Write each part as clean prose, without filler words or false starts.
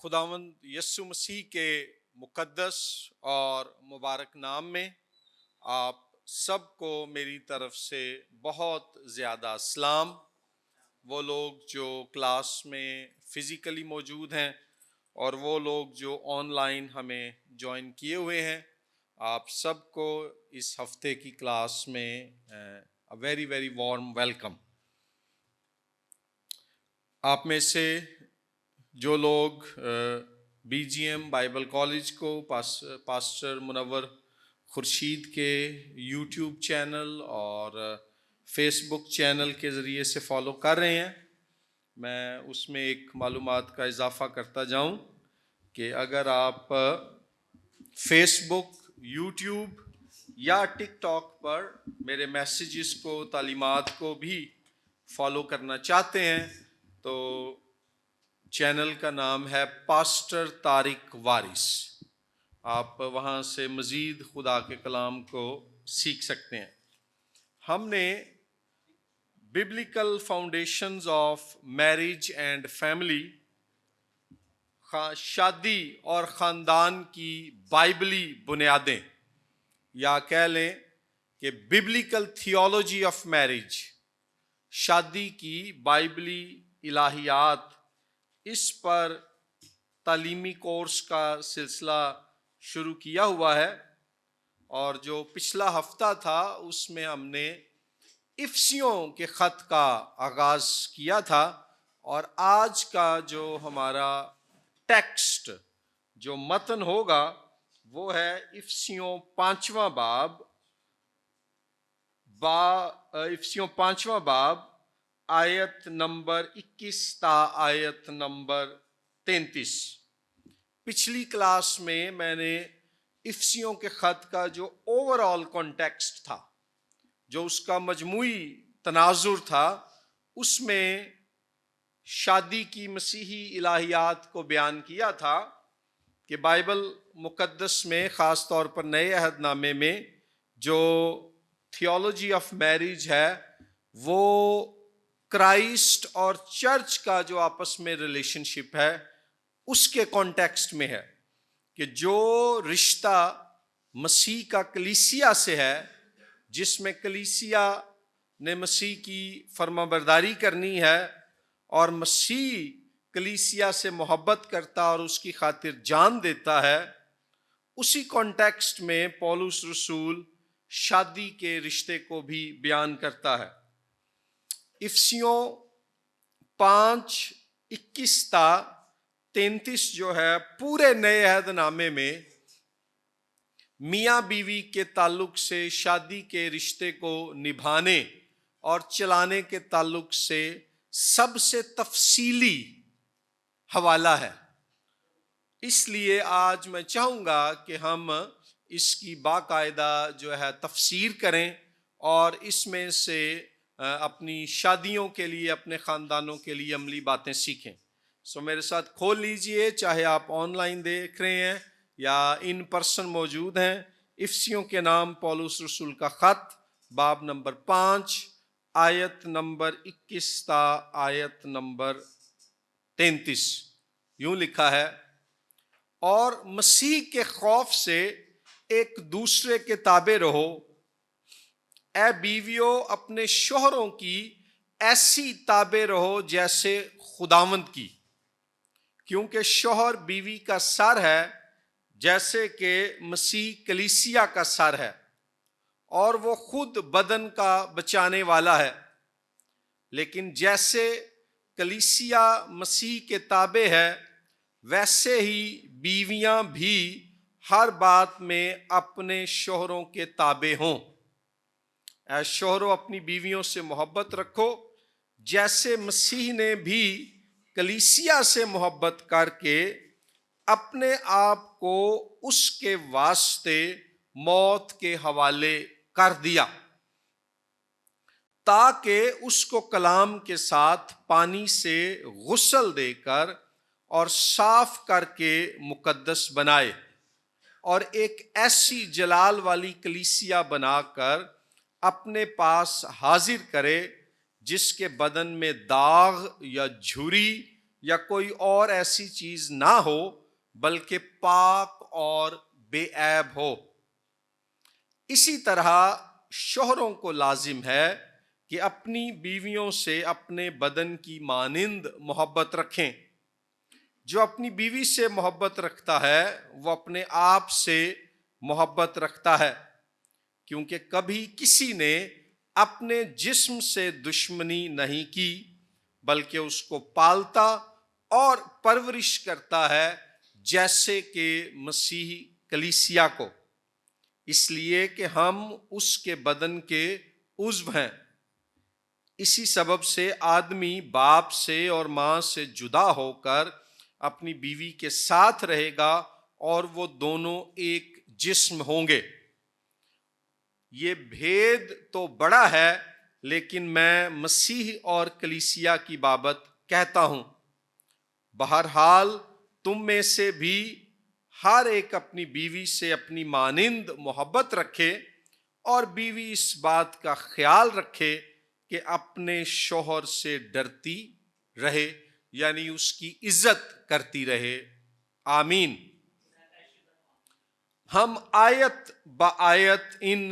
خداوند یسوع مسیح کے مقدس اور مبارک نام میں آپ سب کو میری طرف سے بہت زیادہ اسلام۔ وہ لوگ جو کلاس میں فزیکلی موجود ہیں اور وہ لوگ جو آن لائن ہمیں جوائن کیے ہوئے ہیں، آپ سب کو اس ہفتے کی کلاس میں ویری ویری وارم ویلکم۔ آپ میں سے جو لوگ B G M Bible college کو پاسٹر منور خورشید کے یوٹیوب چینل اور فیس بک چینل کے ذریعے سے فالو کر رہے ہیں، میں اس میں ایک معلومات کا اضافہ کرتا جاؤں کہ اگر آپ فیس بک، یوٹیوب یا ٹک ٹاک پر میرے میسیجز کو، تعلیمات کو بھی فالو کرنا چاہتے ہیں تو چینل کا نام ہے پاسٹر طارق وارث۔ آپ وہاں سے مزید خدا کے کلام کو سیکھ سکتے ہیں۔ ہم نے biblical foundations of marriage and family, شادی اور خاندان کی بائبلی بنیادیں، یا کہہ لیں کہ ببلیکل تھیولوجی آف میرج، شادی کی بائبلی الہیات، اس پر تعلیمی کورس کا سلسلہ شروع کیا ہوا ہے، اور جو پچھلا ہفتہ تھا اس میں ہم نے افسیوں کے خط کا آغاز کیا تھا، اور آج کا جو ہمارا ٹیکسٹ، جو متن ہوگا، وہ ہے افسیوں 5واں باب آیت نمبر 21 تا آیت نمبر 33۔ پچھلی کلاس میں نے افسیوں کے خط کا جو اوور آل کانٹیکسٹ تھا، جو اس کا مجموعی تناظر تھا، اس میں شادی کی مسیحی الہیات کو بیان کیا تھا کہ بائبل مقدس میں، خاص طور پر نئے عہد نامے میں، جو تھیولوجی آف میرج ہے وہ کرائسٹ اور چرچ کا جو آپس میں ریلیشن شپ ہے اس کے کانٹیکسٹ میں ہے، کہ جو رشتہ مسیح کا کلیسیا سے ہے، جس میں کلیسیا نے مسیح کی فرمانبرداری کرنی ہے اور مسیح کلیسیا سے محبت کرتا اور اس کی خاطر جان دیتا ہے، اسی کانٹیکسٹ میں پولس رسول شادی کے رشتے کو بھی بیان کرتا ہے۔ افسیوں 5:21 تا 33 جو ہے، پورے نئے عہد نامے میں میاں بیوی کے تعلق سے، شادی کے رشتے کو نبھانے اور چلانے کے تعلق سے سب سے تفصیلی حوالہ ہے۔ اس لیے آج میں چاہوں گا کہ ہم اس کی باقاعدہ جو ہے تفسیر کریں اور اس میں سے اپنی شادیوں کے لیے، اپنے خاندانوں کے لیے عملی باتیں سیکھیں۔ سو میرے ساتھ کھول لیجئے، چاہے آپ آن لائن دیکھ رہے ہیں یا ان پرسن موجود ہیں، افسیوں کے نام پولس رسول کا خط، باب نمبر 5، آیت نمبر 21 تا آیت نمبر 33۔ یوں لکھا ہے: اور مسیح کے خوف سے ایک دوسرے کے تابع رہو، اے بیویوں اپنے شوہروں کی ایسی تابع رہو جیسے خداوند کی، کیونکہ شوہر بیوی کا سر ہے، جیسے کہ مسیح کلیسیا کا سر ہے، اور وہ خود بدن کا بچانے والا ہے۔ لیکن جیسے کلیسیا مسیح کے تابع ہے، ویسے ہی بیویاں بھی ہر بات میں اپنے شوہروں کے تابع ہوں۔ اے شوہروں اپنی بیویوں سے محبت رکھو، جیسے مسیح نے بھی کلیسیا سے محبت کر کے اپنے آپ کو اس کے واسطے موت کے حوالے کر دیا، تاکہ اس کو کلام کے ساتھ پانی سے غسل دے کر اور صاف کر کے مقدس بنائے، اور ایک ایسی جلال والی کلیسیا بنا کر اپنے پاس حاضر کرے جس کے بدن میں داغ یا جھری یا کوئی اور ایسی چیز نہ ہو بلکہ پاک اور بے عیب ہو۔ اسی طرح شوہروں کو لازم ہے کہ اپنی بیویوں سے اپنے بدن کی مانند محبت رکھیں۔ جو اپنی بیوی سے محبت رکھتا ہے وہ اپنے آپ سے محبت رکھتا ہے، کیونکہ کبھی کسی نے اپنے جسم سے دشمنی نہیں کی بلکہ اس کو پالتا اور پرورش کرتا ہے، جیسے کہ مسیح کلیسیا کو، اس لیے کہ ہم اس کے بدن کے عضو ہیں۔ اسی سبب سے آدمی باپ سے اور ماں سے جدا ہو کر اپنی بیوی کے ساتھ رہے گا اور وہ دونوں ایک جسم ہوں گے۔ یہ بھید تو بڑا ہے، لیکن میں مسیح اور کلیسیا کی بابت کہتا ہوں۔ بہرحال تم میں سے بھی ہر ایک اپنی بیوی سے اپنی مانند محبت رکھے، اور بیوی اس بات کا خیال رکھے کہ اپنے شوہر سے ڈرتی رہے، یعنی اس کی عزت کرتی رہے۔ آمین۔ ہم آیت با آیت ان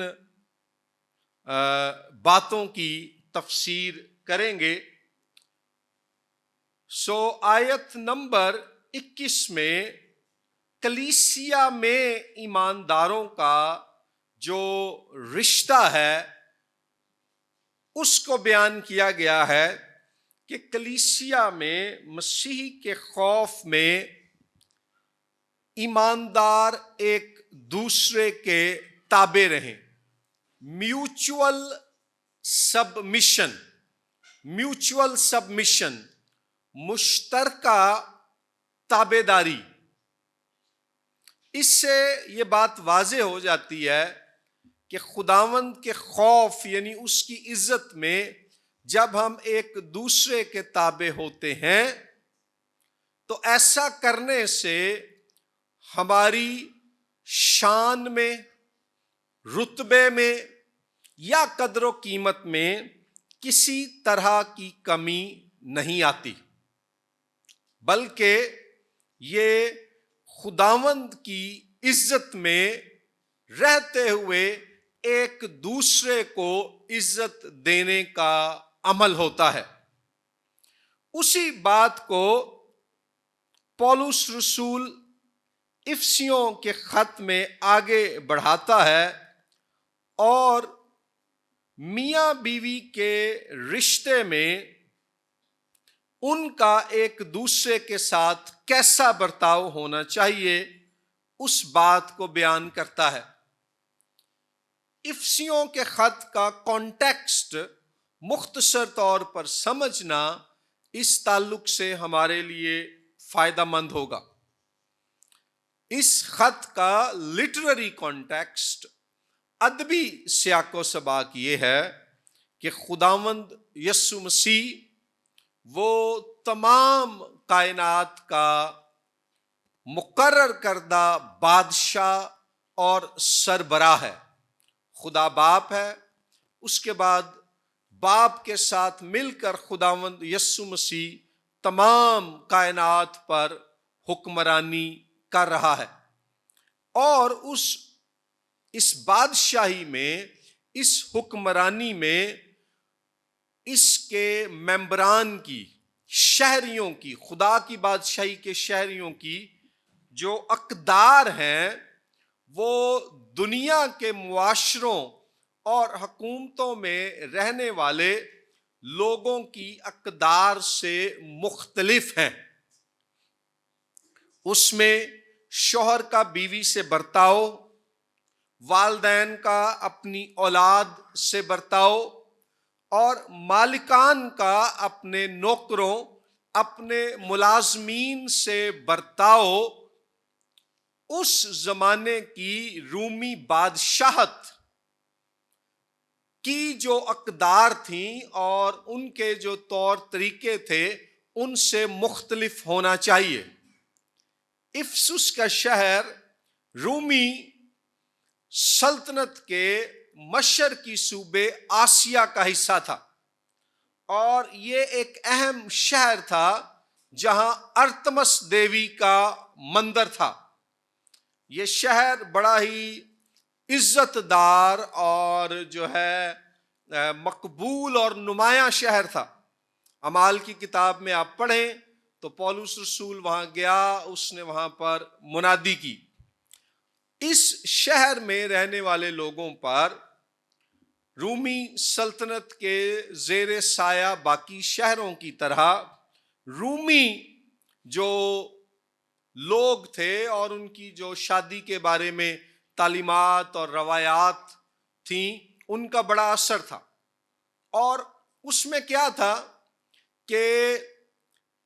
باتوں کی تفسیر کریں گے۔ آیت نمبر 21 میں کلیسیا میں ایمانداروں کا جو رشتہ ہے اس کو بیان کیا گیا ہے کہ کلیسیا میں مسیح کے خوف میں ایماندار ایک دوسرے کے تابع رہیں۔ میوچول سبمیشن، مشترکہ تابع داری۔ اس سے یہ بات واضح ہو جاتی ہے کہ خداوند کے خوف یعنی اس کی عزت میں جب ہم ایک دوسرے کے تابع ہوتے ہیں تو ایسا کرنے سے ہماری شان میں، رتبے میں یا قدر و قیمت میں کسی طرح کی کمی نہیں آتی، بلکہ یہ خداوند کی عزت میں رہتے ہوئے ایک دوسرے کو عزت دینے کا عمل ہوتا ہے۔ اسی بات کو پولس رسول افسیوں کے خط میں آگے بڑھاتا ہے، اور میاں بیوی کے رشتے میں ان کا ایک دوسرے کے ساتھ کیسا برتاؤ ہونا چاہیے اس بات کو بیان کرتا ہے۔ افسیوں کے خط کا کانٹیکسٹ مختصر طور پر سمجھنا اس تعلق سے ہمارے لیے فائدہ مند ہوگا۔ اس خط کا لٹریری کانٹیکسٹ، ادبی سیاق و سباق یہ ہے کہ خداوند یسوع مسیح وہ تمام کائنات کا مقرر کردہ بادشاہ اور سربراہ ہے۔ خدا باپ ہے، اس کے بعد باپ کے ساتھ مل کر خداوند یسوع مسیح تمام کائنات پر حکمرانی کر رہا ہے، اور اس بادشاہی میں، اس حکمرانی میں اس کے ممبران کی، شہریوں کی، خدا کی بادشاہی کے شہریوں کی جو اقدار ہیں وہ دنیا کے معاشروں اور حکومتوں میں رہنے والے لوگوں کی اقدار سے مختلف ہیں۔ اس میں شوہر کا بیوی سے برتاؤ، والدین کا اپنی اولاد سے برتاؤ، اور مالکان کا اپنے نوکروں، اپنے ملازمین سے برتاؤ اس زمانے کی رومی بادشاہت کی جو اقدار تھیں اور ان کے جو طور طریقے تھے ان سے مختلف ہونا چاہیے۔ افسس کا شہر رومی سلطنت کے مشرقی صوبے آسیا کا حصہ تھا، اور یہ ایک اہم شہر تھا جہاں ارتمس دیوی کا مندر تھا۔ یہ شہر بڑا ہی عزت دار اور جو ہے مقبول اور نمایاں شہر تھا۔ اعمال کی کتاب میں آپ پڑھیں تو پولس رسول وہاں گیا، اس نے وہاں پر منادی کی۔ اس شہر میں رہنے والے لوگوں پر رومی سلطنت کے زیر سایہ باقی شہروں کی طرح رومی جو لوگ تھے اور ان کی جو شادی کے بارے میں تعلیمات اور روایات تھیں، ان کا بڑا اثر تھا۔ اور اس میں کیا تھا کہ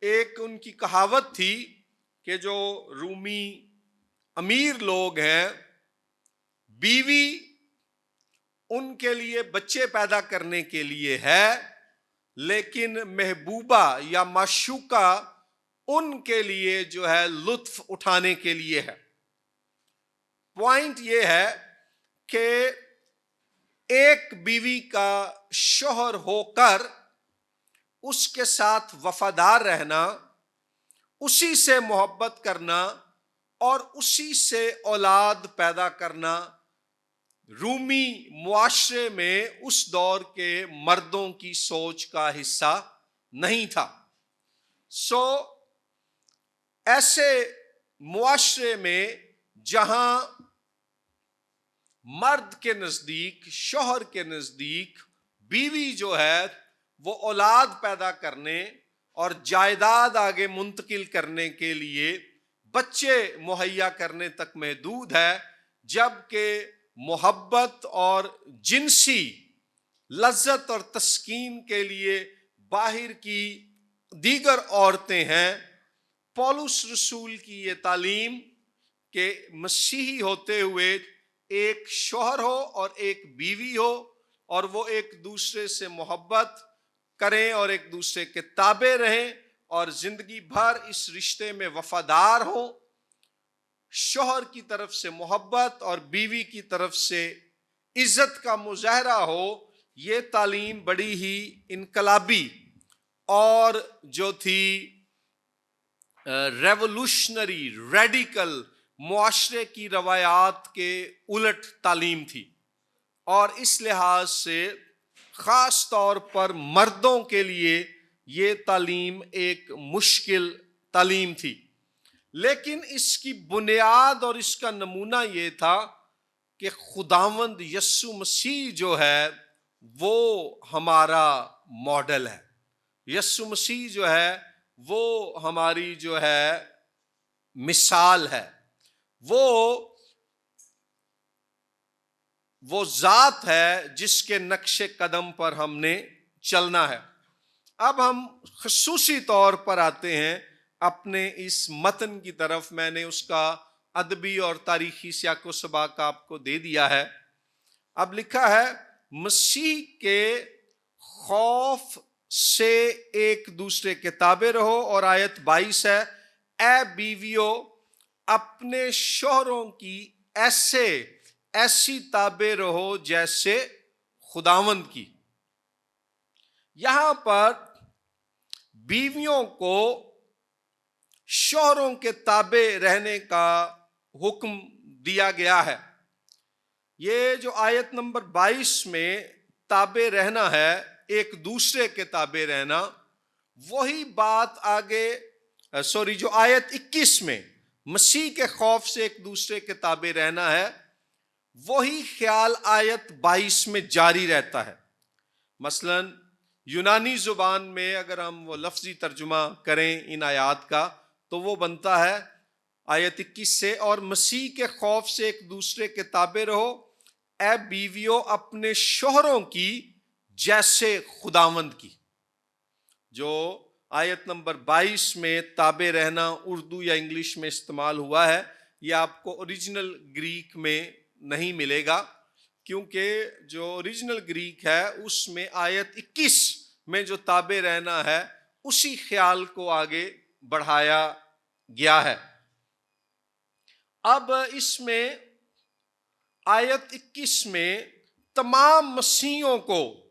ایک ان کی کہاوت تھی کہ جو رومی امیر لوگ ہیں، بیوی ان کے لیے بچے پیدا کرنے کے لیے ہے، لیکن محبوبہ یا معشوقہ ان کے لیے جو ہے لطف اٹھانے کے لیے ہے۔ پوائنٹ یہ ہے کہ ایک بیوی کا شوہر ہو کر اس کے ساتھ وفادار رہنا، اسی سے محبت کرنا اور اسی سے اولاد پیدا کرنا رومی معاشرے میں اس دور کے مردوں کی سوچ کا حصہ نہیں تھا۔ ایسے معاشرے میں جہاں مرد کے نزدیک، شوہر کے نزدیک بیوی جو ہے وہ اولاد پیدا کرنے اور جائیداد آگے منتقل کرنے کے لیے بچے مہیا کرنے تک محدود ہے، جبکہ محبت اور جنسی لذت اور تسکین کے لیے باہر کی دیگر عورتیں ہیں۔ پولس رسول کی یہ تعلیم کہ مسیحی ہوتے ہوئے ایک شوہر ہو اور ایک بیوی ہو اور وہ ایک دوسرے سے محبت کریں اور ایک دوسرے کے تابع رہیں اور زندگی بھر اس رشتے میں وفادار ہوں، شوہر کی طرف سے محبت اور بیوی کی طرف سے عزت کا مظاہرہ ہو، یہ تعلیم بڑی ہی انقلابی اور جو تھی ریولوشنری، ریڈیکل، معاشرے کی روایات کے الٹ تعلیم تھی، اور اس لحاظ سے خاص طور پر مردوں کے لیے یہ تعلیم ایک مشکل تعلیم تھی۔ لیکن اس کی بنیاد اور اس کا نمونہ یہ تھا کہ خداوند یسوع مسیح جو ہے وہ ہمارا ماڈل ہے۔ یسوع مسیح جو ہے وہ ہماری جو ہے مثال ہے، وہ ذات ہے جس کے نقش قدم پر ہم نے چلنا ہے۔ اب ہم خصوصی طور پر آتے ہیں اپنے اس متن کی طرف۔ میں نے اس کا ادبی اور تاریخی سیاق و سباق آپ کو دے دیا ہے۔ اب لکھا ہے، مسیح کے خوف سے ایک دوسرے کے تابع رہو، اور آیت 22 ہے، اے بیویو اپنے شوہروں کی ایسی تابع رہو جیسے خداوند کی۔ یہاں پر بیویوں کو شوہروں کے تابع رہنے کا حکم دیا گیا ہے۔ یہ جو آیت نمبر 22 میں تابع رہنا ہے، ایک دوسرے کے تابع رہنا، وہی بات آگے جو آیت 21 میں مسیح کے خوف سے ایک دوسرے کے تابع رہنا ہے، وہی خیال آیت 22 میں جاری رہتا ہے۔ مثلا یونانی زبان میں اگر ہم وہ لفظی ترجمہ کریں ان آیات کا تو وہ بنتا ہے آیت 21 سے، اور مسیح کے خوف سے ایک دوسرے کے تابع رہو، اے بیویو اپنے شوہروں کی جیسے خداوند کی۔ جو آیت نمبر 22 میں تابع رہنا اردو یا انگلش میں استعمال ہوا ہے، یہ آپ کو اوریجنل گریک میں نہیں ملے گا، کیونکہ جو اوریجنل گریک ہے اس میں آیت 21 میں جو تابع رہنا ہے اسی خیال کو آگے بڑھایا گیا ہے۔ اب اس میں آیت 21 میں تمام مسیحیوں کو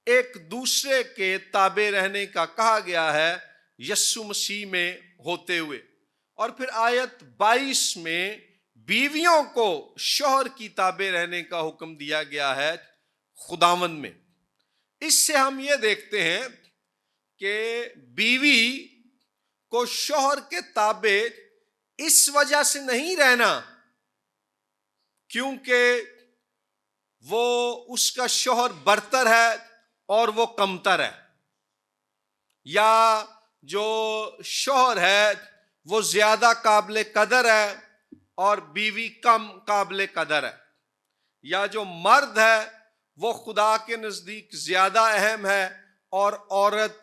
ایک دوسرے کے تابع رہنے کا کہا گیا ہے، یسوع مسیح میں ہوتے ہوئے. اور پھر آیت 22 میں بیویوں کو شوہر کی تابع رہنے کا حکم دیا گیا ہے خداوند میں. اس سے ہم یہ دیکھتے ہیں کہ بیوی کو شوہر کے تابع اس وجہ سے نہیں رہنا کیونکہ وہ اس کا شوہر برتر ہے اور وہ کمتر ہے، یا جو شوہر ہے وہ زیادہ قابل قدر ہے اور بیوی کم قابل قدر ہے، یا جو مرد ہے وہ خدا کے نزدیک زیادہ اہم ہے اور عورت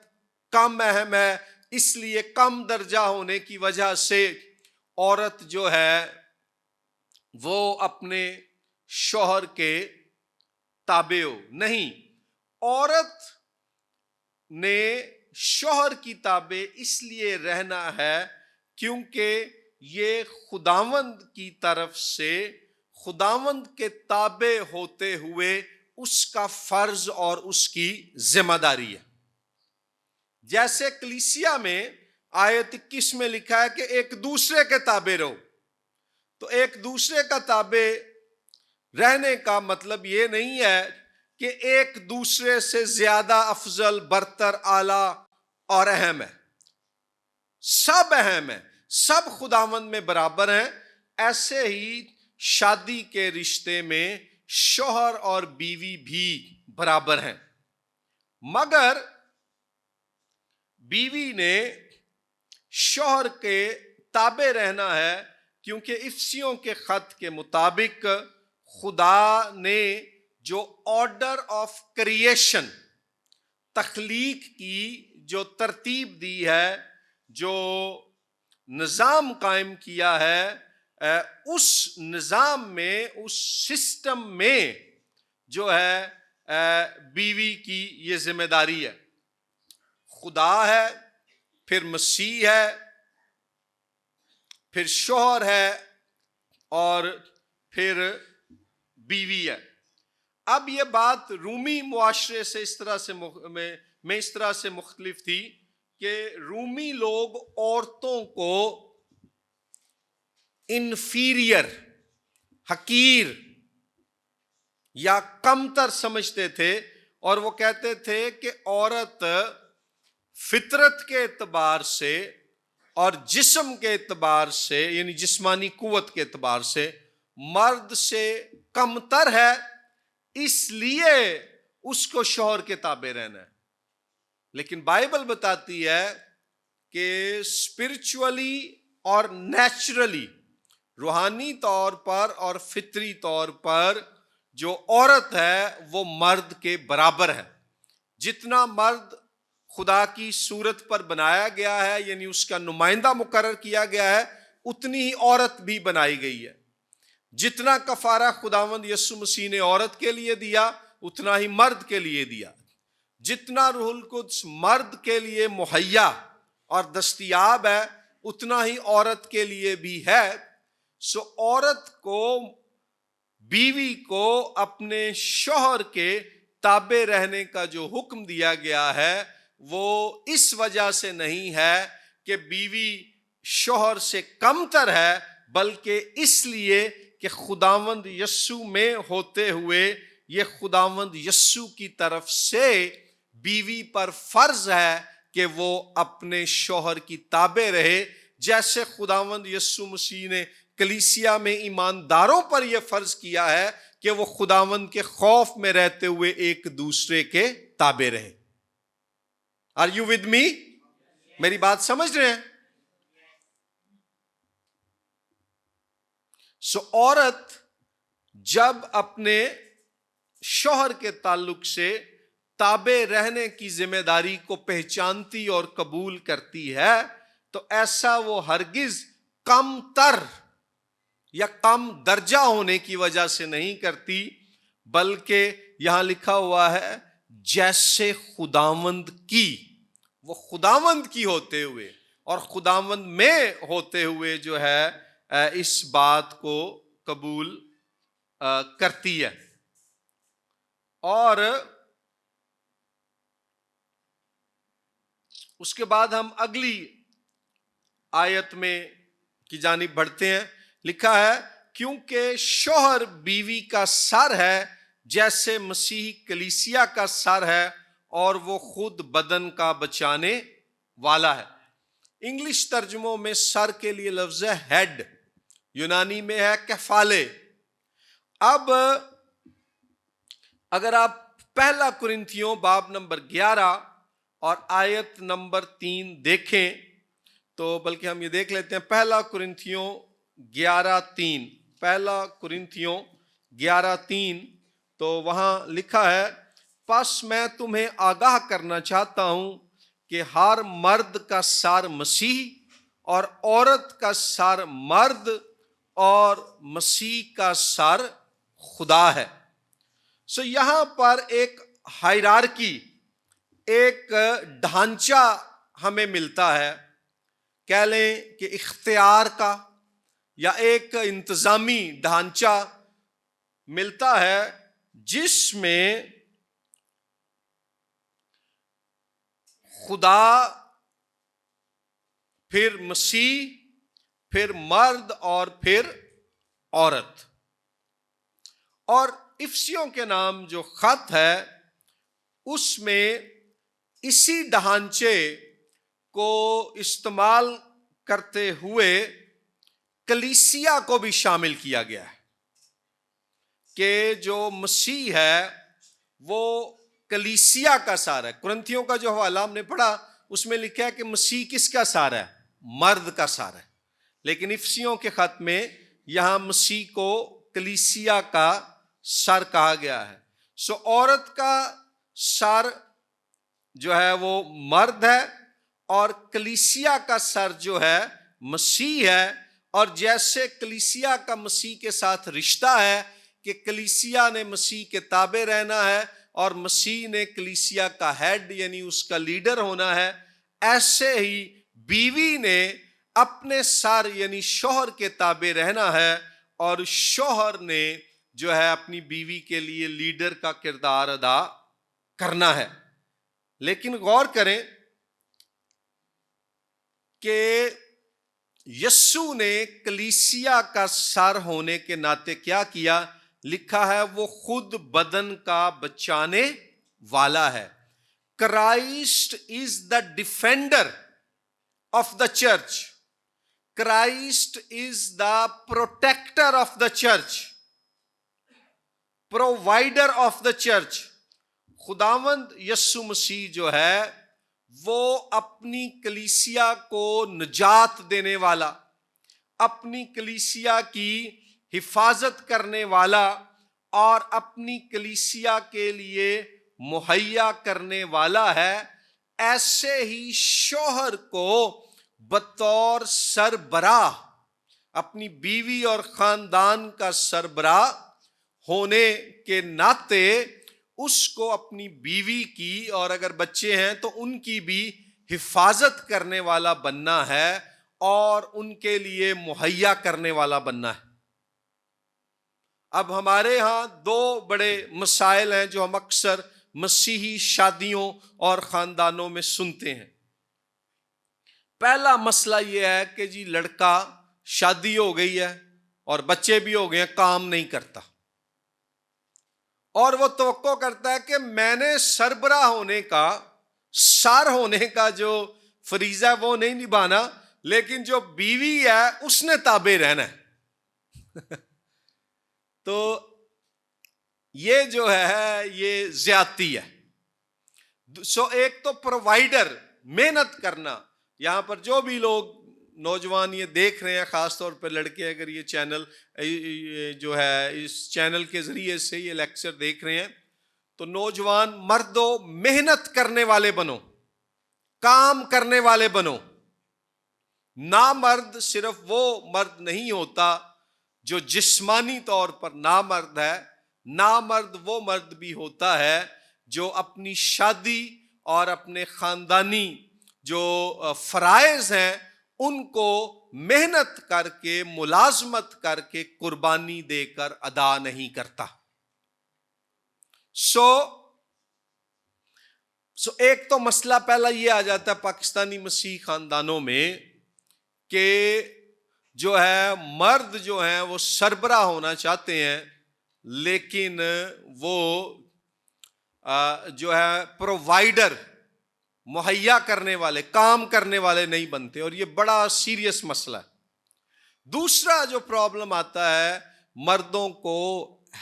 کم اہم ہے، اس لیے کم درجہ ہونے کی وجہ سے عورت جو ہے وہ اپنے شوہر کے تابع ہو. نہیں، عورت نے شوہر کی تابع اس لیے رہنا ہے کیونکہ یہ خداوند کی طرف سے خداوند کے تابع ہوتے ہوئے اس کا فرض اور اس کی ذمہ داری ہے. جیسے کلیسیا میں آیت 21 میں لکھا ہے کہ ایک دوسرے کے تابع رہو، تو ایک دوسرے کا تابع رہنے کا مطلب یہ نہیں ہے کہ ایک دوسرے سے زیادہ افضل، برتر، اعلیٰ اور اہم ہے. سب اہم ہیں، سب خداوند میں برابر ہیں. ایسے ہی شادی کے رشتے میں شوہر اور بیوی بھی برابر ہیں، مگر بیوی نے شوہر کے تابع رہنا ہے کیونکہ افسیوں کے خط کے مطابق خدا نے جو آرڈر آف کریشن، تخلیق کی جو ترتیب دی ہے، جو نظام قائم کیا ہے، اس نظام میں، اس سسٹم میں جو ہے بیوی کی یہ ذمہ داری ہے. خدا ہے، پھر مسیح ہے، پھر شوہر ہے اور پھر بیوی ہے. اب یہ بات رومی معاشرے سے اس طرح سے مختلف تھی کہ رومی لوگ عورتوں کو انفیریئر، حقیر یا کمتر سمجھتے تھے، اور وہ کہتے تھے کہ عورت فطرت کے اعتبار سے اور جسم کے اعتبار سے، یعنی جسمانی قوت کے اعتبار سے مرد سے کمتر ہے، اس لیے اس کو شوہر کے تابع رہنا ہے. لیکن بائبل بتاتی ہے کہ اسپرچولی اور نیچرلی، روحانی طور پر اور فطری طور پر جو عورت ہے وہ مرد کے برابر ہے. جتنا مرد خدا کی صورت پر بنایا گیا ہے، یعنی اس کا نمائندہ مقرر کیا گیا ہے، اتنی ہی عورت بھی بنائی گئی ہے. جتنا کفارہ خداوند یسوع مسیح نے عورت کے لیے دیا اتنا ہی مرد کے لیے دیا. جتنا روح القدس مرد کے لیے مہیا اور دستیاب ہے اتنا ہی عورت کے لیے بھی ہے. سو عورت کو، بیوی کو اپنے شوہر کے تابع رہنے کا جو حکم دیا گیا ہے وہ اس وجہ سے نہیں ہے کہ بیوی شوہر سے کمتر ہے، بلکہ اس لیے کہ خداوند یسوع میں ہوتے ہوئے یہ خداوند یسوع کی طرف سے بیوی پر فرض ہے کہ وہ اپنے شوہر کی تابع رہے. جیسے خداوند یسوع مسیح نے کلیسیا میں ایمانداروں پر یہ فرض کیا ہے کہ وہ خداوند کے خوف میں رہتے ہوئے ایک دوسرے کے تابع رہیں. Are you with me؟ میری بات سمجھ رہے ہیں؟ سو عورت جب اپنے شوہر کے تعلق سے تابع رہنے کی ذمہ داری کو پہچانتی اور قبول کرتی ہے تو ایسا وہ ہرگز کم تر یا کم درجہ ہونے کی وجہ سے نہیں کرتی، بلکہ یہاں لکھا ہوا ہے جیسے خداوند کی، وہ خداوند کی ہوتے ہوئے اور خداوند میں ہوتے ہوئے جو ہے اس بات کو قبول کرتی ہے. اور اس کے بعد ہم اگلی آیت میں کی جانب بڑھتے ہیں. لکھا ہے کیونکہ شوہر بیوی کا سر ہے جیسے مسیح کلیسیا کا سر ہے اور وہ خود بدن کا بچانے والا ہے. انگلش ترجموں میں سر کے لیے لفظ ہے ہیڈ، یونانی میں ہے کیفالے. اب اگر آپ پہلا کرنتھیوں باب نمبر 11 اور آیت نمبر 3 دیکھیں تو بلکہ ہم یہ دیکھ لیتے ہیں پہلا کرنتھیوں 11:3. پہلا کرنتھیوں 11:3 تو وہاں لکھا ہے پس میں تمہیں آگاہ کرنا چاہتا ہوں کہ ہر مرد کا سر مسیح اور عورت کا سر مرد اور مسیح کا سر خدا ہے. سو یہاں پر ایک ہائرارکی، ایک ڈھانچہ ہمیں ملتا ہے، کہہ لیں کہ اختیار کا یا ایک انتظامی ڈھانچہ ملتا ہے جس میں خدا، پھر مسیح، پھر مرد اور پھر عورت. اور افسیوں کے نام جو خط ہے اس میں اسی ڈھانچے کو استعمال کرتے ہوئے کلیسیا کو بھی شامل کیا گیا ہے کہ جو مسیح ہے وہ کلیسیا کا سر ہے. کرنتھیوں کا جو حوالہ ہم نے پڑھا اس میں لکھا ہے کہ مسیح کس کا سر ہے؟ مرد کا سر ہے. لیکن افسیوں کے خط میں یہاں مسیح کو کلیسیا کا سر کہا گیا ہے. سو عورت کا سر جو ہے وہ مرد ہے اور کلیسیا کا سر جو ہے مسیح ہے. اور جیسے کلیسیا کا مسیح کے ساتھ رشتہ ہے کہ کلیسیا نے مسیح کے تابع رہنا ہے اور مسیح نے کلیسیا کا ہیڈ یعنی اس کا لیڈر ہونا ہے، ایسے ہی بیوی نے اپنے سر یعنی شوہر کے تابع رہنا ہے اور شوہر نے جو ہے اپنی بیوی کے لیے لیڈر کا کردار ادا کرنا ہے. لیکن غور کریں کہ یسوع نے کلیسیا کا سر ہونے کے ناطے کیا کیا؟ لکھا ہے وہ خود بدن کا بچانے والا ہے. Christ is the defender of the church. Christ is the protector of the church, provider of the church. خداوند یسوع مسیح جو ہے وہ اپنی کلیسیا کو نجات دینے والا، اپنی کلیسیا کی حفاظت کرنے والا اور اپنی کلیسیا کے لیے مہیا کرنے والا ہے. ایسے ہی شوہر کو بطور سربراہ، اپنی بیوی اور خاندان کا سربراہ ہونے کے ناطے اس کو اپنی بیوی کی اور اگر بچے ہیں تو ان کی بھی حفاظت کرنے والا بننا ہے اور ان کے لیے مہیا کرنے والا بننا ہے. اب ہمارے ہاں دو بڑے مسائل ہیں جو ہم اکثر مسیحی شادیوں اور خاندانوں میں سنتے ہیں. پہلا مسئلہ یہ ہے کہ جی لڑکا شادی ہو گئی ہے اور بچے بھی ہو گئے ہیں، کام نہیں کرتا اور وہ توقع کرتا ہے کہ میں نے سربراہ ہونے کا، سر ہونے کا جو فریضہ ہے وہ نہیں نبھانا، لیکن جو بیوی ہے اس نے تابع رہنا ہے. تو یہ جو ہے یہ زیادتی ہے. سو ایک تو پرووائڈر، محنت کرنا. یہاں پر جو بھی لوگ نوجوان یہ دیکھ رہے ہیں، خاص طور پہ لڑکے اگر یہ چینل جو ہے اس چینل کے ذریعے سے یہ لیکچر دیکھ رہے ہیں تو نوجوان مردوں محنت کرنے والے بنو، کام کرنے والے بنو. نامرد صرف وہ مرد نہیں ہوتا جو جسمانی طور پر نامرد ہے، نامرد وہ مرد بھی ہوتا ہے جو اپنی شادی اور اپنے خاندانی جو فرائض ہیں ان کو محنت کر کے، ملازمت کر کے، قربانی دے کر ادا نہیں کرتا. ایک تو مسئلہ پہلا یہ آ جاتا ہے پاکستانی مسیح خاندانوں میں کہ جو ہے مرد جو ہیں وہ سربراہ ہونا چاہتے ہیں، لیکن وہ جو ہے پرووائڈر، مہیا کرنے والے، کام کرنے والے نہیں بنتے، اور یہ بڑا سیریس مسئلہ ہے۔ دوسرا جو پرابلم آتا ہے، مردوں کو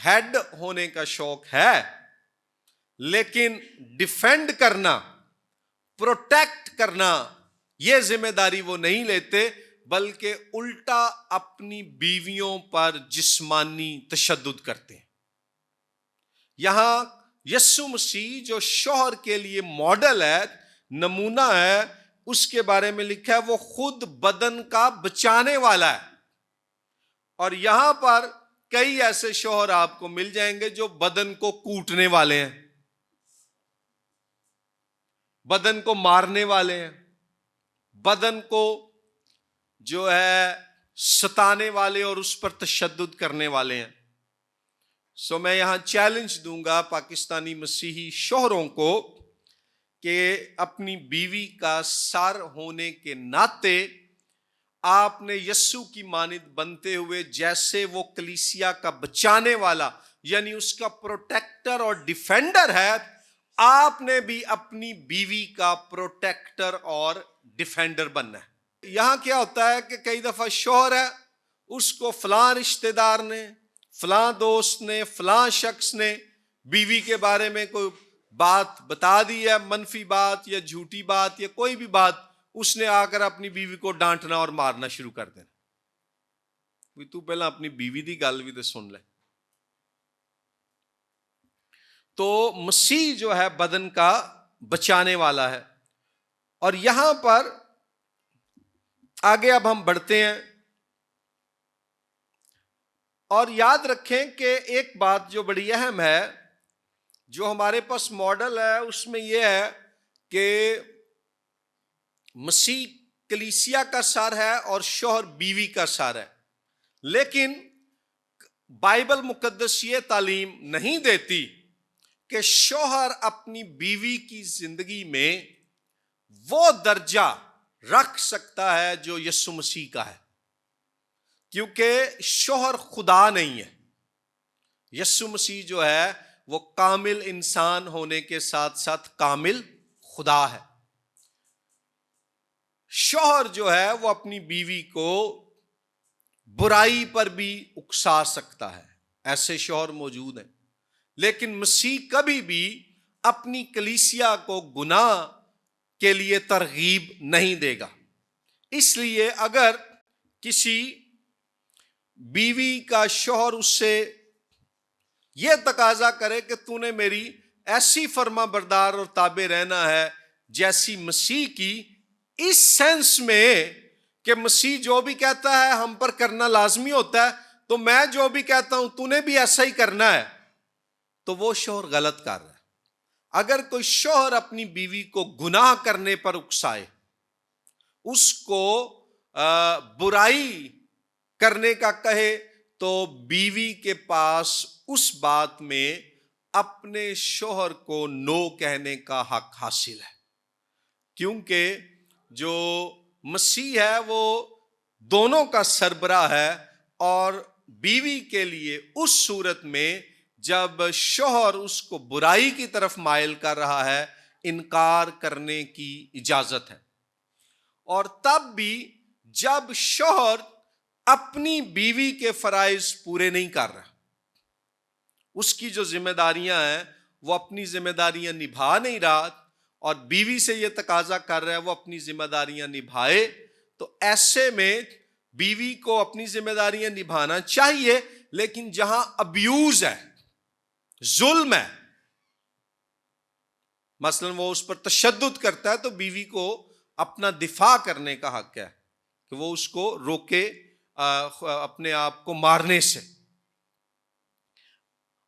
ہیڈ ہونے کا شوق ہے، لیکن ڈیفینڈ کرنا، پروٹیکٹ کرنا، یہ ذمہ داری وہ نہیں لیتے، بلکہ الٹا اپنی بیویوں پر جسمانی تشدد کرتے ہیں۔ یہاں یسوع مسیح جو شوہر کے لیے ماڈل ہے، نمونہ ہے، اس کے بارے میں لکھا ہے وہ خود بدن کا بچانے والا ہے۔ اور یہاں پر کئی ایسے شوہر آپ کو مل جائیں گے جو بدن کو کوٹنے والے ہیں، بدن کو مارنے والے ہیں، بدن کو جو ہے ستانے والے اور اس پر تشدد کرنے والے ہیں۔ میں یہاں چیلنج دوں گا پاکستانی مسیحی شوہروں کو کہ اپنی بیوی کا سر ہونے کے ناطے آپ نے یسوع کی مانند بنتے ہوئے، جیسے وہ کلیسیا کا بچانے والا یعنی اس کا پروٹیکٹر اور ڈیفینڈر ہے، آپ نے بھی اپنی بیوی کا پروٹیکٹر اور ڈیفینڈر بننا ہے۔ یہاں کیا ہوتا ہے کہ کئی دفعہ شوہر ہے، اس کو فلاں رشتہ دار نے، فلاں دوست نے، فلاں شخص نے بیوی کے بارے میں کوئی بات بتا دی ہے، منفی بات یا جھوٹی بات یا کوئی بھی بات، اس نے آ کر اپنی بیوی کو ڈانٹنا اور مارنا شروع کر دینا۔ تو پہلے اپنی بیوی دی گل بھی تو سن لے۔ تو مسیح جو ہے بدن کا بچانے والا ہے۔ اور یہاں پر آگے اب ہم بڑھتے ہیں، اور یاد رکھیں کہ ایک بات جو بڑی اہم ہے، جو ہمارے پاس ماڈل ہے، اس میں یہ ہے کہ مسیح کلیسیا کا سر ہے اور شوہر بیوی کا سر ہے، لیکن بائبل مقدس یہ تعلیم نہیں دیتی کہ شوہر اپنی بیوی کی زندگی میں وہ درجہ رکھ سکتا ہے جو یسوع مسیح کا ہے، کیونکہ شوہر خدا نہیں ہے۔ یسوع مسیح جو ہے وہ کامل انسان ہونے کے ساتھ ساتھ کامل خدا ہے۔ شوہر جو ہے وہ اپنی بیوی کو برائی پر بھی اکسا سکتا ہے، ایسے شوہر موجود ہیں، لیکن مسیح کبھی بھی اپنی کلیسیا کو گناہ کے لیے ترغیب نہیں دے گا۔ اس لیے اگر کسی بیوی کا شوہر اس سے یہ تقاضا کرے کہ تو نے میری ایسی فرما بردار اور تابع رہنا ہے جیسی مسیح کی، اس سینس میں کہ مسیح جو بھی کہتا ہے ہم پر کرنا لازمی ہوتا ہے، تو میں جو بھی کہتا ہوں تو نے بھی ایسا ہی کرنا ہے، تو وہ شوہر غلط کر رہا ہے۔ اگر کوئی شوہر اپنی بیوی کو گناہ کرنے پر اکسائے، اس کو برائی کرنے کا کہے، تو بیوی کے پاس اس بات میں اپنے شوہر کو نو کہنے کا حق حاصل ہے، کیونکہ جو مسیح ہے وہ دونوں کا سربراہ ہے، اور بیوی کے لیے اس صورت میں جب شوہر اس کو برائی کی طرف مائل کر رہا ہے، انکار کرنے کی اجازت ہے۔ اور تب بھی جب شوہر اپنی بیوی کے فرائض پورے نہیں کر رہا، اس کی جو ذمہ داریاں ہیں وہ اپنی ذمہ داریاں نبھا نہیں رہا، اور بیوی سے یہ تقاضا کر رہا ہے وہ اپنی ذمہ داریاں نبھائے، تو ایسے میں بیوی کو اپنی ذمہ داریاں نبھانا چاہیے، لیکن جہاں ابیوز ہے، ظلم ہے، مثلا وہ اس پر تشدد کرتا ہے، تو بیوی کو اپنا دفاع کرنے کا حق ہے کہ وہ اس کو روکے اپنے آپ کو مارنے سے۔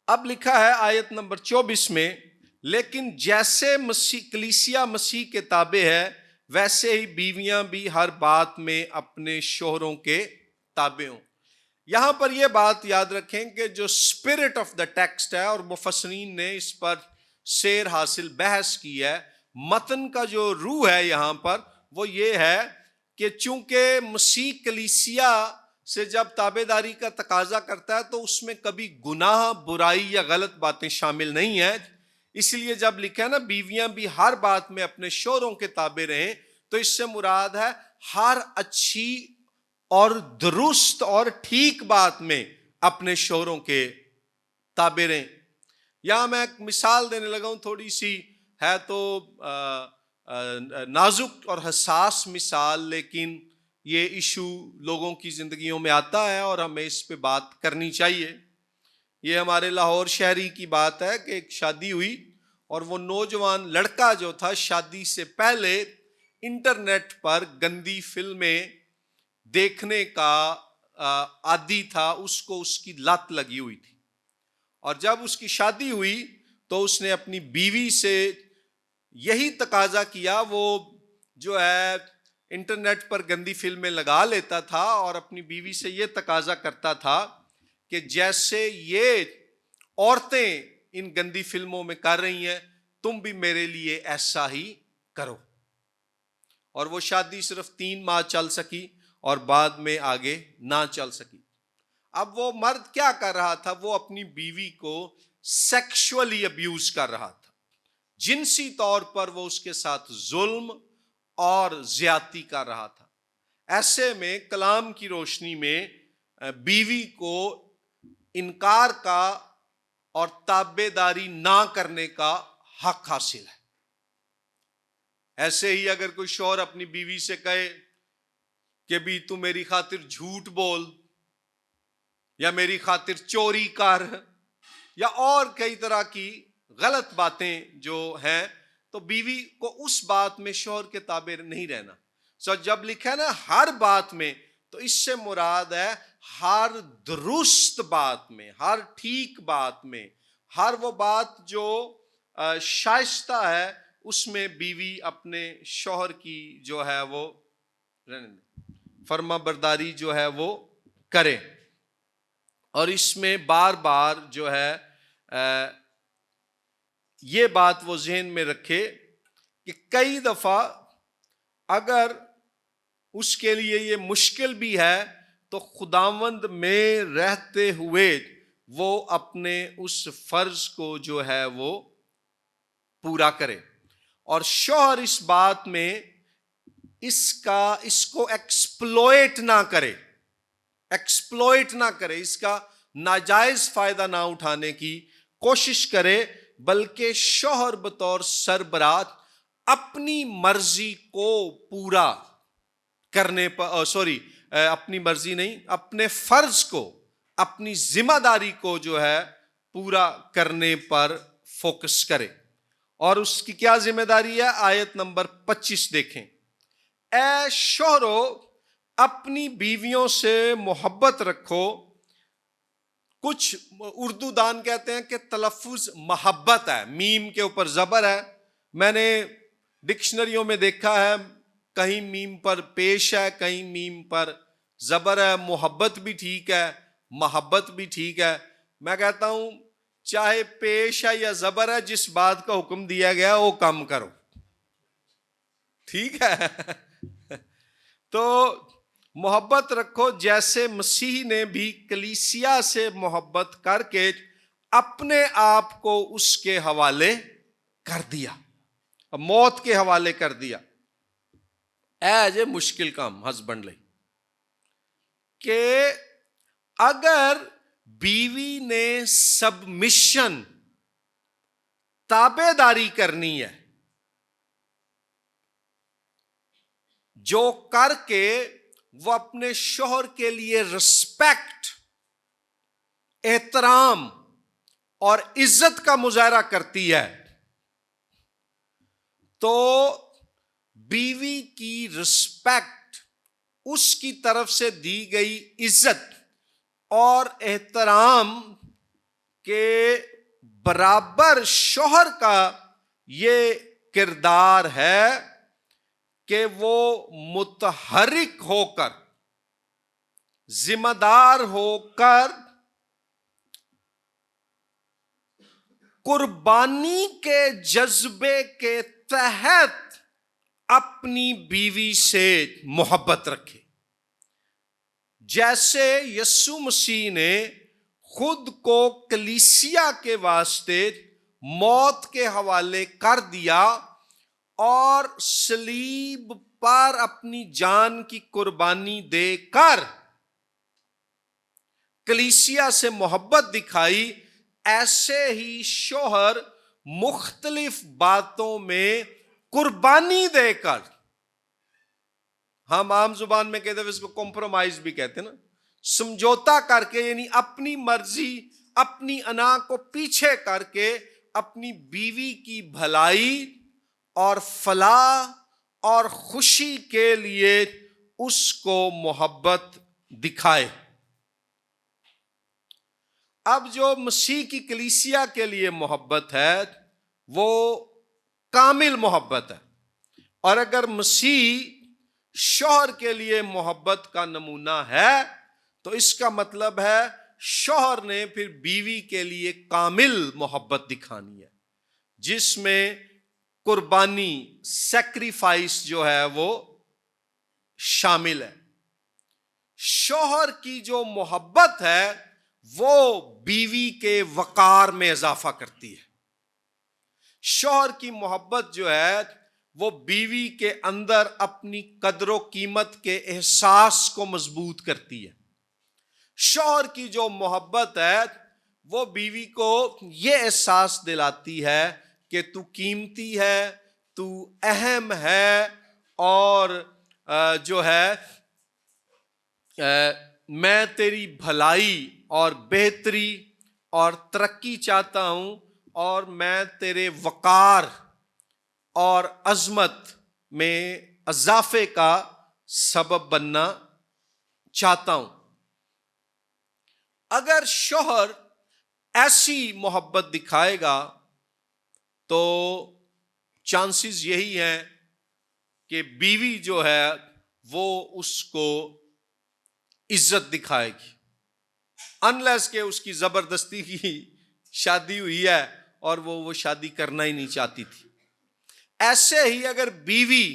اب لکھا ہے آیت نمبر 24 میں، لیکن جیسے کلیسیا مسیح کے تابع ہے، ویسے ہی بیویاں بھی ہر بات میں اپنے شوہروں کے تابع ہوں۔ یہاں پر یہ بات یاد رکھیں کہ جو اسپرٹ آف دا ٹیکسٹ ہے، اور مفسرین نے اس پر سیر حاصل بحث کی ہے، متن کا جو روح ہے یہاں پر وہ یہ ہے کہ چونکہ مسیح کلیسیا سے جب تابعداری کا تقاضا کرتا ہے تو اس میں کبھی گناہ، برائی یا غلط باتیں شامل نہیں ہیں. اس لیے جب لکھا ہے نا بیویاں بھی ہر بات میں اپنے شوہروں کے تابع رہیں، تو اس سے مراد ہے ہر اچھی اور درست اور ٹھیک بات میں اپنے شوہروں کے تابع رہیں. یہاں میں ایک مثال دینے لگا ہوں، تھوڑی سی ہے تو نازک اور حساس مثال، لیکن یہ ایشو لوگوں کی زندگیوں میں آتا ہے اور ہمیں اس پہ بات کرنی چاہیے. یہ ہمارے لاہور شہری کی بات ہے کہ ایک شادی ہوئی اور وہ نوجوان لڑکا جو تھا شادی سے پہلے انٹرنیٹ پر گندی فلمیں دیکھنے کا عادی تھا، اس کو اس کی لت لگی ہوئی تھی. اور جب اس کی شادی ہوئی تو اس نے اپنی بیوی سے یہی تقاضا کیا. وہ جو ہے انٹرنیٹ پر گندی فلمیں لگا لیتا تھا اور اپنی بیوی سے یہ تقاضا کرتا تھا کہ جیسے یہ عورتیں ان گندی فلموں میں کر رہی ہیں تم بھی میرے لیے ایسا ہی کرو. اور وہ شادی صرف 3 ماہ چل سکی اور بعد میں آگے نہ چل سکی. اب وہ مرد کیا کر رہا تھا؟ وہ اپنی بیوی کو سیکشولی ابیوز کر رہا تھا، جنسی طور پر وہ اس کے ساتھ ظلم اور زیادتی کر رہا تھا. ایسے میں کلام کی روشنی میں بیوی کو انکار کا اور تابع داری نہ کرنے کا حق حاصل ہے. ایسے ہی اگر کوئی شوہر اپنی بیوی سے کہے کہ بھی تو میری خاطر جھوٹ بول یا میری خاطر چوری کر یا اور کئی طرح کی غلط باتیں جو ہیں، تو بیوی کو اس بات میں شوہر کے تابع نہیں رہنا. جب لکھا ہے نا ہر بات میں، تو اس سے مراد ہے ہر درست بات میں، ہر ٹھیک بات میں، ہر وہ بات جو شائستہ ہے اس میں بیوی اپنے شوہر کی جو ہے وہ فرما برداری جو ہے وہ کرے. اور اس میں بار بار جو ہے یہ بات وہ ذہن میں رکھے کہ کئی دفعہ اگر اس کے لیے یہ مشکل بھی ہے تو خداوند میں رہتے ہوئے وہ اپنے اس فرض کو جو ہے وہ پورا کرے. اور شوہر اس بات میں اس کو ایکسپلوئٹ نہ کرے، اس کا ناجائز فائدہ نہ اٹھانے کی کوشش کرے، بلکہ شوہر بطور سربراہ اپنی مرضی کو پورا کرنے پر اپنی مرضی نہیں، اپنے فرض کو، اپنی ذمہ داری کو جو ہے پورا کرنے پر فوکس کرے. اور اس کی کیا ذمہ داری ہے؟ آیت نمبر 25 دیکھیں. اے شوہرو اپنی بیویوں سے محبت رکھو. کچھ اردو دان کہتے ہیں کہ تلفظ محبت ہے، میم کے اوپر زبر ہے. میں نے ڈکشنریوں میں دیکھا ہے کہیں میم پر پیش ہے، کہیں میم پر زبر ہے. محبت بھی ٹھیک ہے، محبت بھی ٹھیک ہے. میں کہتا ہوں چاہے پیش ہے یا زبر ہے، جس بات کا حکم دیا گیا وہ کام کرو، ٹھیک ہے. تو محبت رکھو جیسے مسیح نے بھی کلیسیا سے محبت کر کے اپنے آپ کو اس کے حوالے کر دیا، موت کے حوالے کر دیا. ایج اے مشکل کام ہسبینڈ لئی کہ اگر بیوی نے سبمشن تابع داری کرنی ہے، جو کر کے وہ اپنے شوہر کے لیے رسپیکٹ، احترام اور عزت کا مظاہرہ کرتی ہے، تو بیوی کی رسپیکٹ، اس کی طرف سے دی گئی عزت اور احترام کے برابر شوہر کا یہ کردار ہے کہ وہ متحرک ہو کر، ذمہ دار ہو کر قربانی کے جذبے کے تحت اپنی بیوی سے محبت رکھے. جیسے یسوع مسیح نے خود کو کلیسیا کے واسطے موت کے حوالے کر دیا اور صلیب پر اپنی جان کی قربانی دے کر کلیسیا سے محبت دکھائی، ایسے ہی شوہر مختلف باتوں میں قربانی دے کر، ہم عام زبان میں کہتے ہیں اس کو کمپرومائز بھی کہتے ہیں نا، سمجھوتا کر کے، یعنی اپنی مرضی اپنی انا کو پیچھے کر کے اپنی بیوی کی بھلائی اور فلاح اور خوشی کے لیے اس کو محبت دکھائے. اب جو مسیح کی کلیسیا کے لیے محبت ہے وہ کامل محبت ہے، اور اگر مسیح شوہر کے لیے محبت کا نمونہ ہے تو اس کا مطلب ہے شوہر نے پھر بیوی کے لیے کامل محبت دکھانی ہے، جس میں قربانی، سیکریفائس جو ہے وہ شامل ہے. شوہر کی جو محبت ہے وہ بیوی کے وقار میں اضافہ کرتی ہے. شوہر کی محبت جو ہے وہ بیوی کے اندر اپنی قدر و قیمت کے احساس کو مضبوط کرتی ہے. شوہر کی جو محبت ہے وہ بیوی کو یہ احساس دلاتی ہے کہ تو قیمتی ہے، تو اہم ہے، اور جو ہے میں تیری بھلائی اور بہتری اور ترقی چاہتا ہوں، اور میں تیرے وقار اور عظمت میں اضافے کا سبب بننا چاہتا ہوں. اگر شوہر ایسی محبت دکھائے گا تو چانسز یہی ہیں کہ بیوی جو ہے وہ اس کو عزت دکھائے گی، انلیس کہ اس کی زبردستی کی شادی ہوئی ہے اور وہ شادی کرنا ہی نہیں چاہتی تھی. ایسے ہی اگر بیوی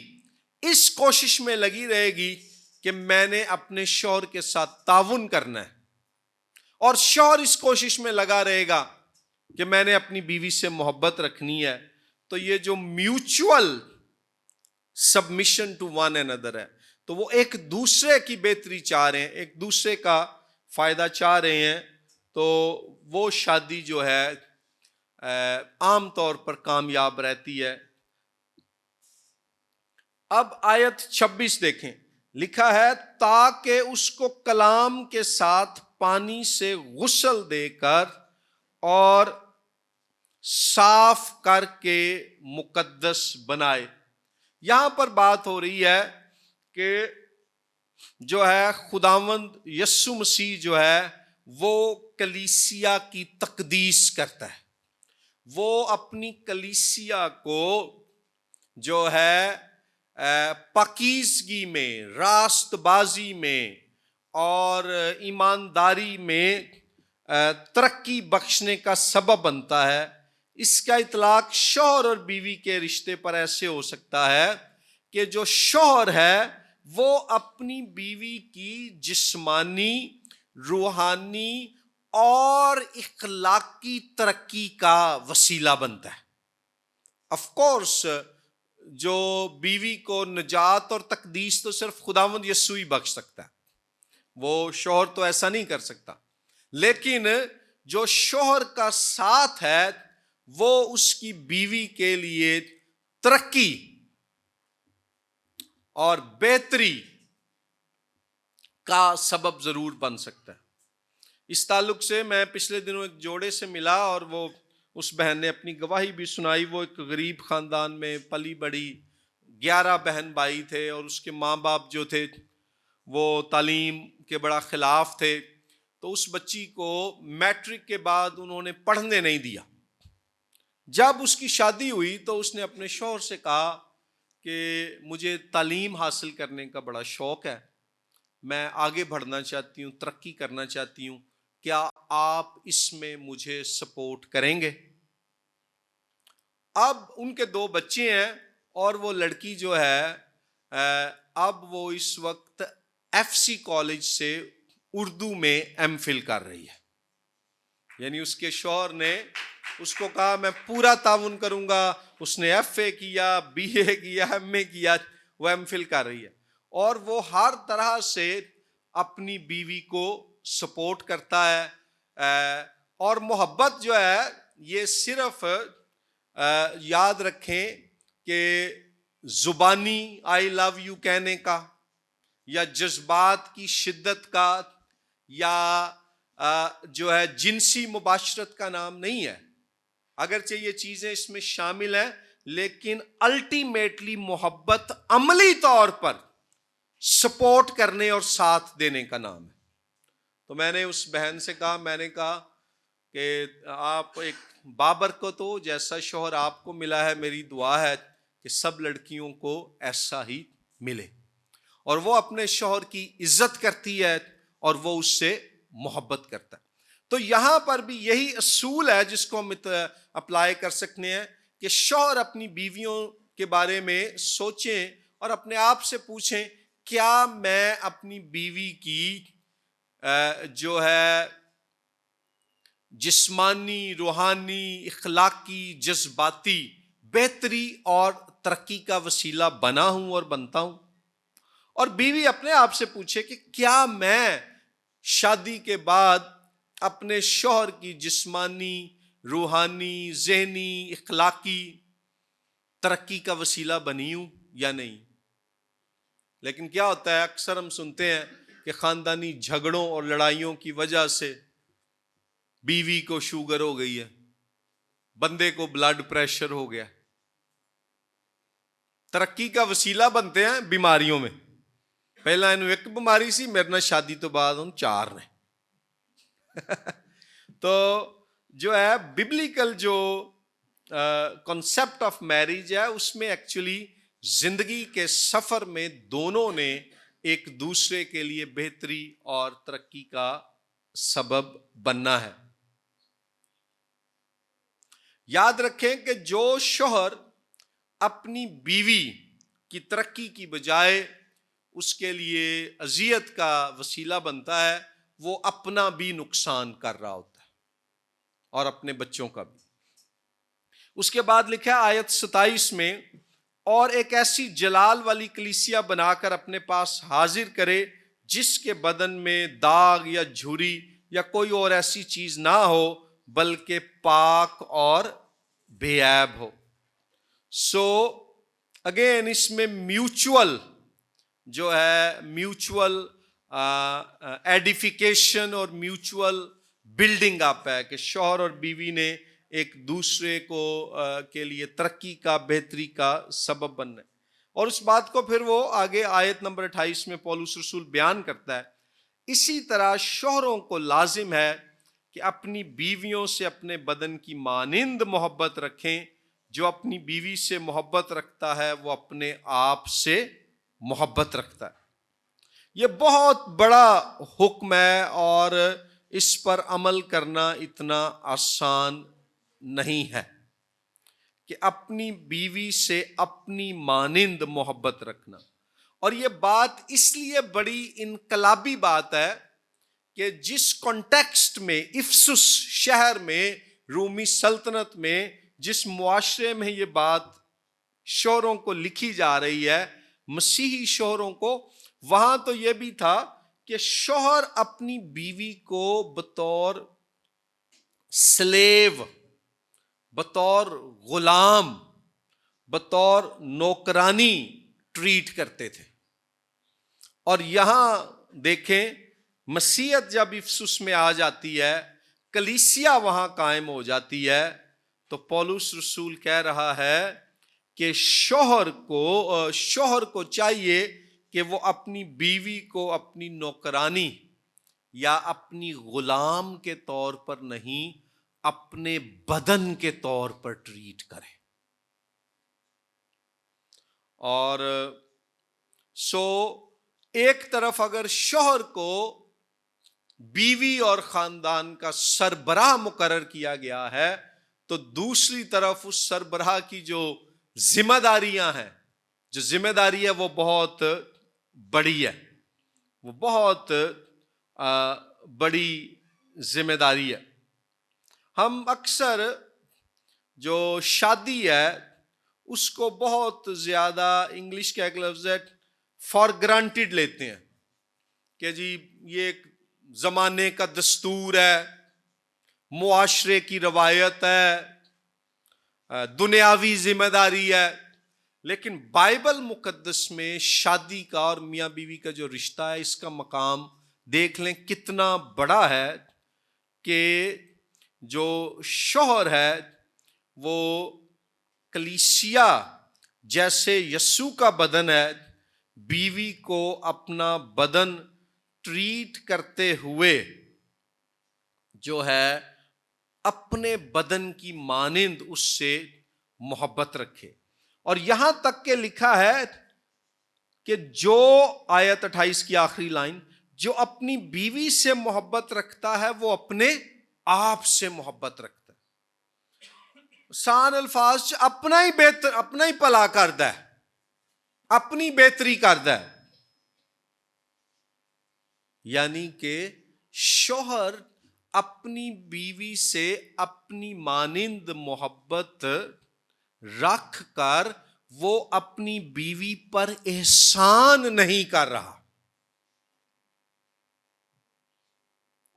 اس کوشش میں لگی رہے گی کہ میں نے اپنے شوہر کے ساتھ تعاون کرنا ہے، اور شوہر اس کوشش میں لگا رہے گا کہ میں نے اپنی بیوی سے محبت رکھنی ہے، تو یہ جو mutual submission to one another ہے، تو وہ ایک دوسرے کی بہتری چاہ رہے ہیں، ایک دوسرے کا فائدہ چاہ رہے ہیں، تو وہ شادی جو ہے عام طور پر کامیاب رہتی ہے. اب آیت 26 دیکھیں، لکھا ہے تاکہ اس کو کلام کے ساتھ پانی سے غسل دے کر اور صاف کر کے مقدس بنائے. یہاں پر بات ہو رہی ہے کہ جو ہے خداوند یسوع مسیح جو ہے وہ کلیسیا کی تقدیس کرتا ہے. وہ اپنی کلیسیا کو جو ہے پاکیزگی میں، راست بازی میں اور ایمانداری میں ترقی بخشنے کا سبب بنتا ہے. اس کا اطلاق شوہر اور بیوی کے رشتے پر ایسے ہو سکتا ہے کہ جو شوہر ہے وہ اپنی بیوی کی جسمانی، روحانی اور اخلاقی ترقی کا وسیلہ بنتا ہے. آف کورس جو بیوی کو نجات اور تقدیس تو صرف خداوند یسوع ہی بخش سکتا ہے، وہ شوہر تو ایسا نہیں کر سکتا. لیکن جو شوہر کا ساتھ ہے وہ اس کی بیوی کے لیے ترقی اور بہتری کا سبب ضرور بن سکتا ہے. اس تعلق سے میں پچھلے دنوں ایک جوڑے سے ملا اور وہ اس بہن نے اپنی گواہی بھی سنائی. وہ ایک غریب خاندان میں پلی بڑی، 11 بہن بھائی تھے، اور اس کے ماں باپ جو تھے وہ تعلیم کے بڑا خلاف تھے. تو اس بچی کو میٹرک کے بعد انہوں نے پڑھنے نہیں دیا. جب اس کی شادی ہوئی تو اس نے اپنے شوہر سے کہا کہ مجھے تعلیم حاصل کرنے کا بڑا شوق ہے، میں آگے بڑھنا چاہتی ہوں، ترقی کرنا چاہتی ہوں، کیا آپ اس میں مجھے سپورٹ کریں گے؟ اب ان کے 2 بچے ہیں اور وہ لڑکی جو ہے اب وہ اس وقت FC کالج سے اردو میں MPhil کر رہی ہے. یعنی اس کے شوہر نے اس کو کہا میں پورا تعاون کروں گا. اس نے FA کیا, BA کیا, MA کیا, وہ MPhil کر رہی ہے. اور وہ ہر طرح سے اپنی بیوی کو سپورٹ کرتا ہے. اور محبت جو ہے یہ صرف یاد رکھیں کہ زبانی آئی لو یو کہنے کا یا جذبات کی شدت کا یا جو ہے جنسی مباشرت کا نام نہیں ہے. اگرچہ یہ چیزیں اس میں شامل ہیں لیکن الٹیمیٹلی محبت عملی طور پر سپورٹ کرنے اور ساتھ دینے کا نام ہے. تو میں نے اس بہن سے کہا, میں نے کہا کہ آپ ایک بابرکت ہو, جیسا شوہر آپ کو ملا ہے میری دعا ہے کہ سب لڑکیوں کو ایسا ہی ملے. اور وہ اپنے شوہر کی عزت کرتی ہے اور وہ اس سے محبت کرتا ہے. تو یہاں پر بھی یہی اصول ہے جس کو ہم اپلائی کر سکتے ہیں کہ شوہر اپنی بیویوں کے بارے میں سوچیں اور اپنے آپ سے پوچھیں کیا میں اپنی بیوی کی جو ہے جسمانی, روحانی, اخلاقی, جذباتی بہتری اور ترقی کا وسیلہ بنا ہوں اور بنتا ہوں. اور بیوی اپنے آپ سے پوچھے کہ کیا میں شادی کے بعد اپنے شوہر کی جسمانی, روحانی, ذہنی, اخلاقی ترقی کا وسیلہ بنی ہوں یا نہیں. لیکن کیا ہوتا ہے, اکثر ہم سنتے ہیں کہ خاندانی جھگڑوں اور لڑائیوں کی وجہ سے بیوی کو شوگر ہو گئی ہے, بندے کو بلڈ پریشر ہو گیا. ترقی کا وسیلہ بنتے ہیں بیماریوں میں. پہلا انہوں ایک بیماری سی, میرے نہ شادی تو بعد ہم 4 نے. تو جو ہے ببلیکل جو کنسپٹ آف میرج ہے اس میں ایکچولی زندگی کے سفر میں دونوں نے ایک دوسرے کے لیے بہتری اور ترقی کا سبب بننا ہے. یاد رکھیں کہ جو شوہر اپنی بیوی کی ترقی کی بجائے اس کے لیے اذیت کا وسیلہ بنتا ہے وہ اپنا بھی نقصان کر رہا ہوتا ہے اور اپنے بچوں کا بھی. اس کے بعد لکھا ہے آیت 27 میں, اور ایک ایسی جلال والی کلیسیا بنا کر اپنے پاس حاضر کرے جس کے بدن میں داغ یا جھری یا کوئی اور ایسی چیز نہ ہو بلکہ پاک اور بے عیب ہو. سو اگین اس میں میوچول جو ہے میوچول ایڈیفیکیشن اور میوچول بلڈنگ اپ ہے کہ شوہر اور بیوی نے ایک دوسرے کو کے لیے ترقی کا, بہتری کا سبب بننا ہے. اور اس بات کو پھر وہ آگے آیت نمبر 28 میں پولس رسول بیان کرتا ہے. اسی طرح شوہروں کو لازم ہے کہ اپنی بیویوں سے اپنے بدن کی مانند محبت رکھیں. جو اپنی بیوی سے محبت رکھتا ہے وہ اپنے آپ سے محبت رکھتا ہے. یہ بہت بڑا حکم ہے اور اس پر عمل کرنا اتنا آسان نہیں ہے کہ اپنی بیوی سے اپنی مانند محبت رکھنا. اور یہ بات اس لیے بڑی انقلابی بات ہے کہ جس کانٹیکسٹ میں افسس شہر میں, رومی سلطنت میں, جس معاشرے میں یہ بات شوہروں کو لکھی جا رہی ہے, مسیحی شوہروں کو, وہاں تو یہ بھی تھا کہ شوہر اپنی بیوی کو بطور سلیو, بطور غلام, بطور نوکرانی ٹریٹ کرتے تھے. اور یہاں دیکھیں مسیحیت جب افسس میں آ جاتی ہے, کلیسیا وہاں قائم ہو جاتی ہے, تو پولس رسول کہہ رہا ہے کہ شوہر کو چاہیے کہ وہ اپنی بیوی کو اپنی نوکرانی یا اپنی غلام کے طور پر نہیں, اپنے بدن کے طور پر ٹریٹ کرے. اور ایک طرف اگر شوہر کو بیوی اور خاندان کا سربراہ مقرر کیا گیا ہے تو دوسری طرف اس سربراہ کی جو ذمہ داریاں ہیں، جو ذمہ داری ہے وہ بہت بڑی ہے، وہ بہت بڑی ذمہ داری ہے۔ ہم اکثر جو شادی ہے اس کو بہت زیادہ، انگلش کا ایک لفظ ہے فار گرانٹیڈ لیتے ہیں کہ جی یہ ایک زمانے کا دستور ہے، معاشرے کی روایت ہے، دنیاوی ذمہ داری ہے۔ لیکن بائبل مقدس میں شادی کا اور میاں بیوی کا جو رشتہ ہے، اس کا مقام دیکھ لیں کتنا بڑا ہے کہ جو شوہر ہے وہ کلیسیا جیسے یسوع کا بدن ہے، بیوی کو اپنا بدن ٹریٹ کرتے ہوئے جو ہے اپنے بدن کی مانند اس سے محبت رکھے۔ اور یہاں تک کہ لکھا ہے کہ جو آیت 28 کی آخری لائن، جو اپنی بیوی سے محبت رکھتا ہے وہ اپنے آپ سے محبت رکھتا ہے۔ آسان الفاظ اپنا ہی بہتر، اپنا ہی بھلا کردا ہے، اپنی بہتری کردا ہے۔ یعنی کہ شوہر اپنی بیوی سے اپنی مانند محبت رکھ کر وہ اپنی بیوی پر احسان نہیں کر رہا،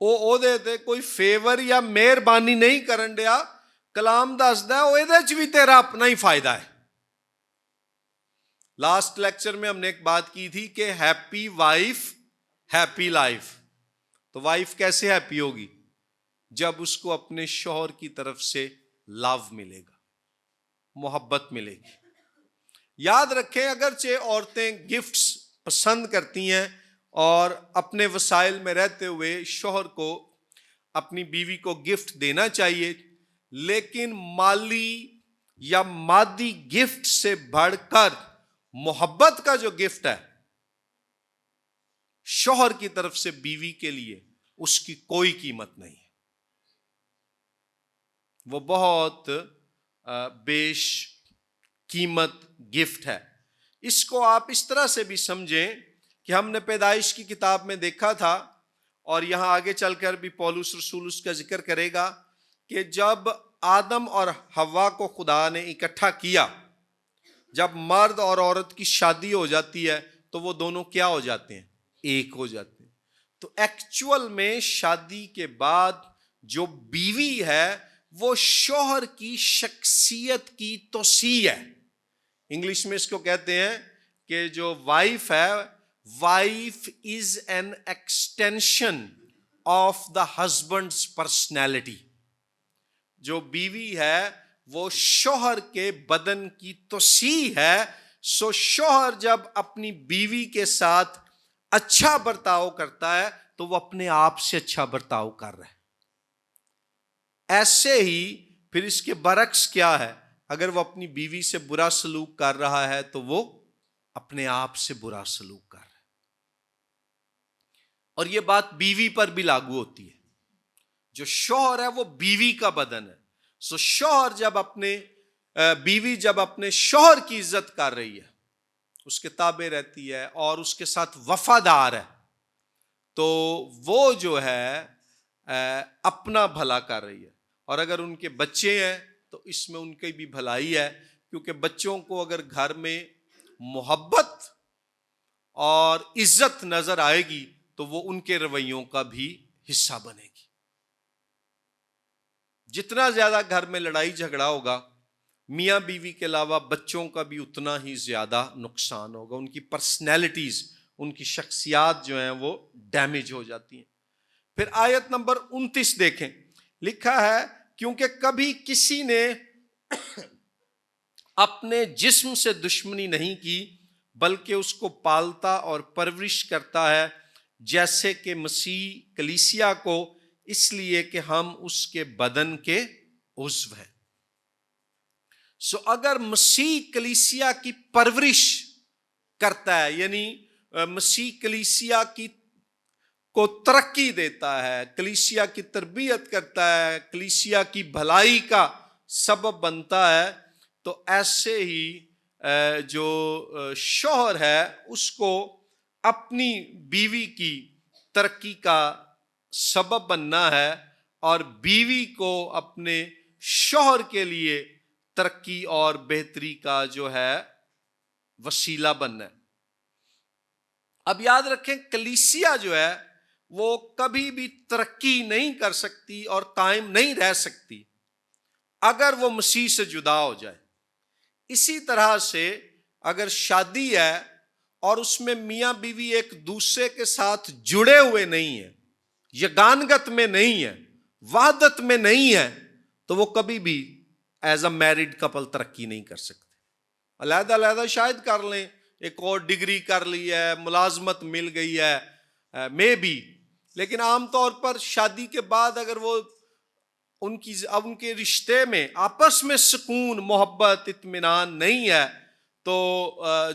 وہ دے کوئی فیور یا مہربانی نہیں کرن دیا۔ کلام دسدا ہے وہ بھی تیرا اپنا ہی فائدہ ہے۔ لاسٹ لیکچر میں ہم نے ایک بات کی تھی کہ ہیپی وائف ہیپی لائف۔ تو وائف کیسے ہیپی ہوگی؟ جب اس کو اپنے شوہر کی طرف سے لو ملے گا، محبت ملے گی۔ یاد رکھیں اگرچہ عورتیں گفٹس پسند کرتی ہیں اور اپنے وسائل میں رہتے ہوئے شوہر کو اپنی بیوی کو گفٹ دینا چاہیے، لیکن مالی یا مادی گفٹ سے بڑھ کر محبت کا جو گفٹ ہے شوہر کی طرف سے بیوی کے لیے، اس کی کوئی قیمت نہیں ہے۔ وہ بہت بیش قیمت گفٹ ہے۔ اس کو آپ اس طرح سے بھی سمجھیں کہ ہم نے پیدائش کی کتاب میں دیکھا تھا، اور یہاں آگے چل کر بھی پولس رسول اس کا ذکر کرے گا کہ جب آدم اور حوا کو خدا نے اکٹھا کیا، جب مرد اور عورت کی شادی ہو جاتی ہے تو وہ دونوں کیا ہو جاتے ہیں؟ ایک ہو جاتے ہیں۔ تو ایکچول میں شادی کے بعد جو بیوی ہے وہ شوہر کی شخصیت کی توسیع ہے۔ انگلش میں اس کو کہتے ہیں کہ جو وائف ہے، wife is an extension of the husbands personality. جو بیوی ہے وہ شوہر کے بدن کی توسیع ہے۔ سو شوہر جب اپنی بیوی کے ساتھ اچھا برتاؤ کرتا ہے تو وہ اپنے آپ سے اچھا برتاؤ کر رہا ہے۔ ایسے ہی پھر اس کے برعکس کیا ہے؟ اگر وہ اپنی بیوی سے برا سلوک کر رہا ہے تو وہ اپنے آپ سے برا سلوک کر رہا ہے۔ اور یہ بات بیوی پر بھی لاگو ہوتی ہے۔ جو شوہر ہے وہ بیوی کا بدن ہے۔ سو شوہر جب بیوی جب اپنے شوہر کی عزت کر رہی ہے، اس کے تابع رہتی ہے اور اس کے ساتھ وفادار ہے، تو وہ جو ہے اپنا بھلا کر رہی ہے۔ اور اگر ان کے بچے ہیں تو اس میں ان کی بھی بھلائی ہے، کیونکہ بچوں کو اگر گھر میں محبت اور عزت نظر آئے گی تو وہ ان کے رویوں کا بھی حصہ بنے گی۔ جتنا زیادہ گھر میں لڑائی جھگڑا ہوگا، میاں بیوی کے علاوہ بچوں کا بھی اتنا ہی زیادہ نقصان ہوگا۔ ان کی پرسنالٹیز، ان کی شخصیات جو ہیں وہ ڈیمیج ہو جاتی ہیں۔ پھر آیت نمبر 29 دیکھیں، لکھا ہے کیونکہ کبھی کسی نے اپنے جسم سے دشمنی نہیں کی، بلکہ اس کو پالتا اور پرورش کرتا ہے، جیسے کہ مسیح کلیسیا کو، اس لیے کہ ہم اس کے بدن کے عضو ہیں۔ سو اگر مسیح کلیسیا کی پرورش کرتا ہے، یعنی مسیح کلیسیا کو ترقی دیتا ہے، کلیسیا کی تربیت کرتا ہے، کلیسیا کی بھلائی کا سبب بنتا ہے، تو ایسے ہی جو شوہر ہے اس کو اپنی بیوی کی ترقی کا سبب بننا ہے، اور بیوی کو اپنے شوہر کے لیے ترقی اور بہتری کا جو ہے وسیلہ بننا ہے۔ اب یاد رکھیں، کلیسیا جو ہے وہ کبھی بھی ترقی نہیں کر سکتی اور قائم نہیں رہ سکتی اگر وہ مسیح سے جدا ہو جائے۔ اسی طرح سے اگر شادی ہے اور اس میں میاں بیوی ایک دوسرے کے ساتھ جڑے ہوئے نہیں ہیں، یگانگت میں نہیں ہے، وحدت میں نہیں ہے، تو وہ کبھی بھی ایز اے میرڈ کپل ترقی نہیں کر سکتے۔ علیحدہ علیحدہ شاید کر لیں، ایک اور ڈگری کر لی ہے، ملازمت مل گئی ہے، مے بی، لیکن عام طور پر شادی کے بعد اگر وہ ان کے رشتے میں آپس میں سکون، محبت، اطمینان نہیں ہے، تو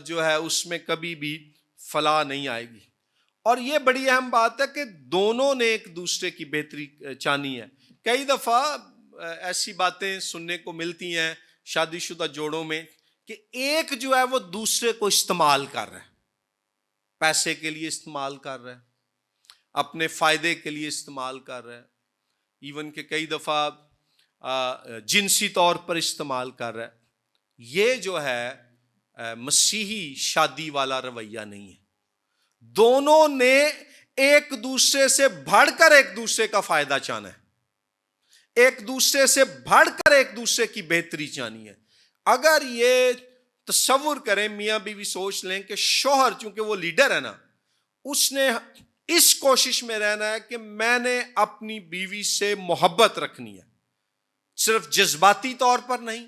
جو ہے اس میں کبھی بھی فلاح نہیں آئے گی۔ اور یہ بڑی اہم بات ہے کہ دونوں نے ایک دوسرے کی بہتری چاہنی ہے۔ کئی دفعہ ایسی باتیں سننے کو ملتی ہیں شادی شدہ جوڑوں میں کہ ایک جو ہے وہ دوسرے کو استعمال کر رہا ہے، پیسے کے لیے استعمال کر رہا ہے، اپنے فائدے کے لیے استعمال کر رہا ہے، ایون کہ کئی دفعہ جنسی طور پر استعمال کر رہا ہے۔ یہ جو ہے مسیحی شادی والا رویہ نہیں ہے۔ دونوں نے ایک دوسرے سے بڑھ کر ایک دوسرے کا فائدہ چاہنا ہے، ایک دوسرے سے بڑھ کر ایک دوسرے کی بہتری چاہنی ہے۔ اگر یہ تصور کریں، میاں بیوی سوچ لیں کہ شوہر چونکہ وہ لیڈر ہے نا، اس نے اس کوشش میں رہنا ہے کہ میں نے اپنی بیوی سے محبت رکھنی ہے، صرف جذباتی طور پر نہیں،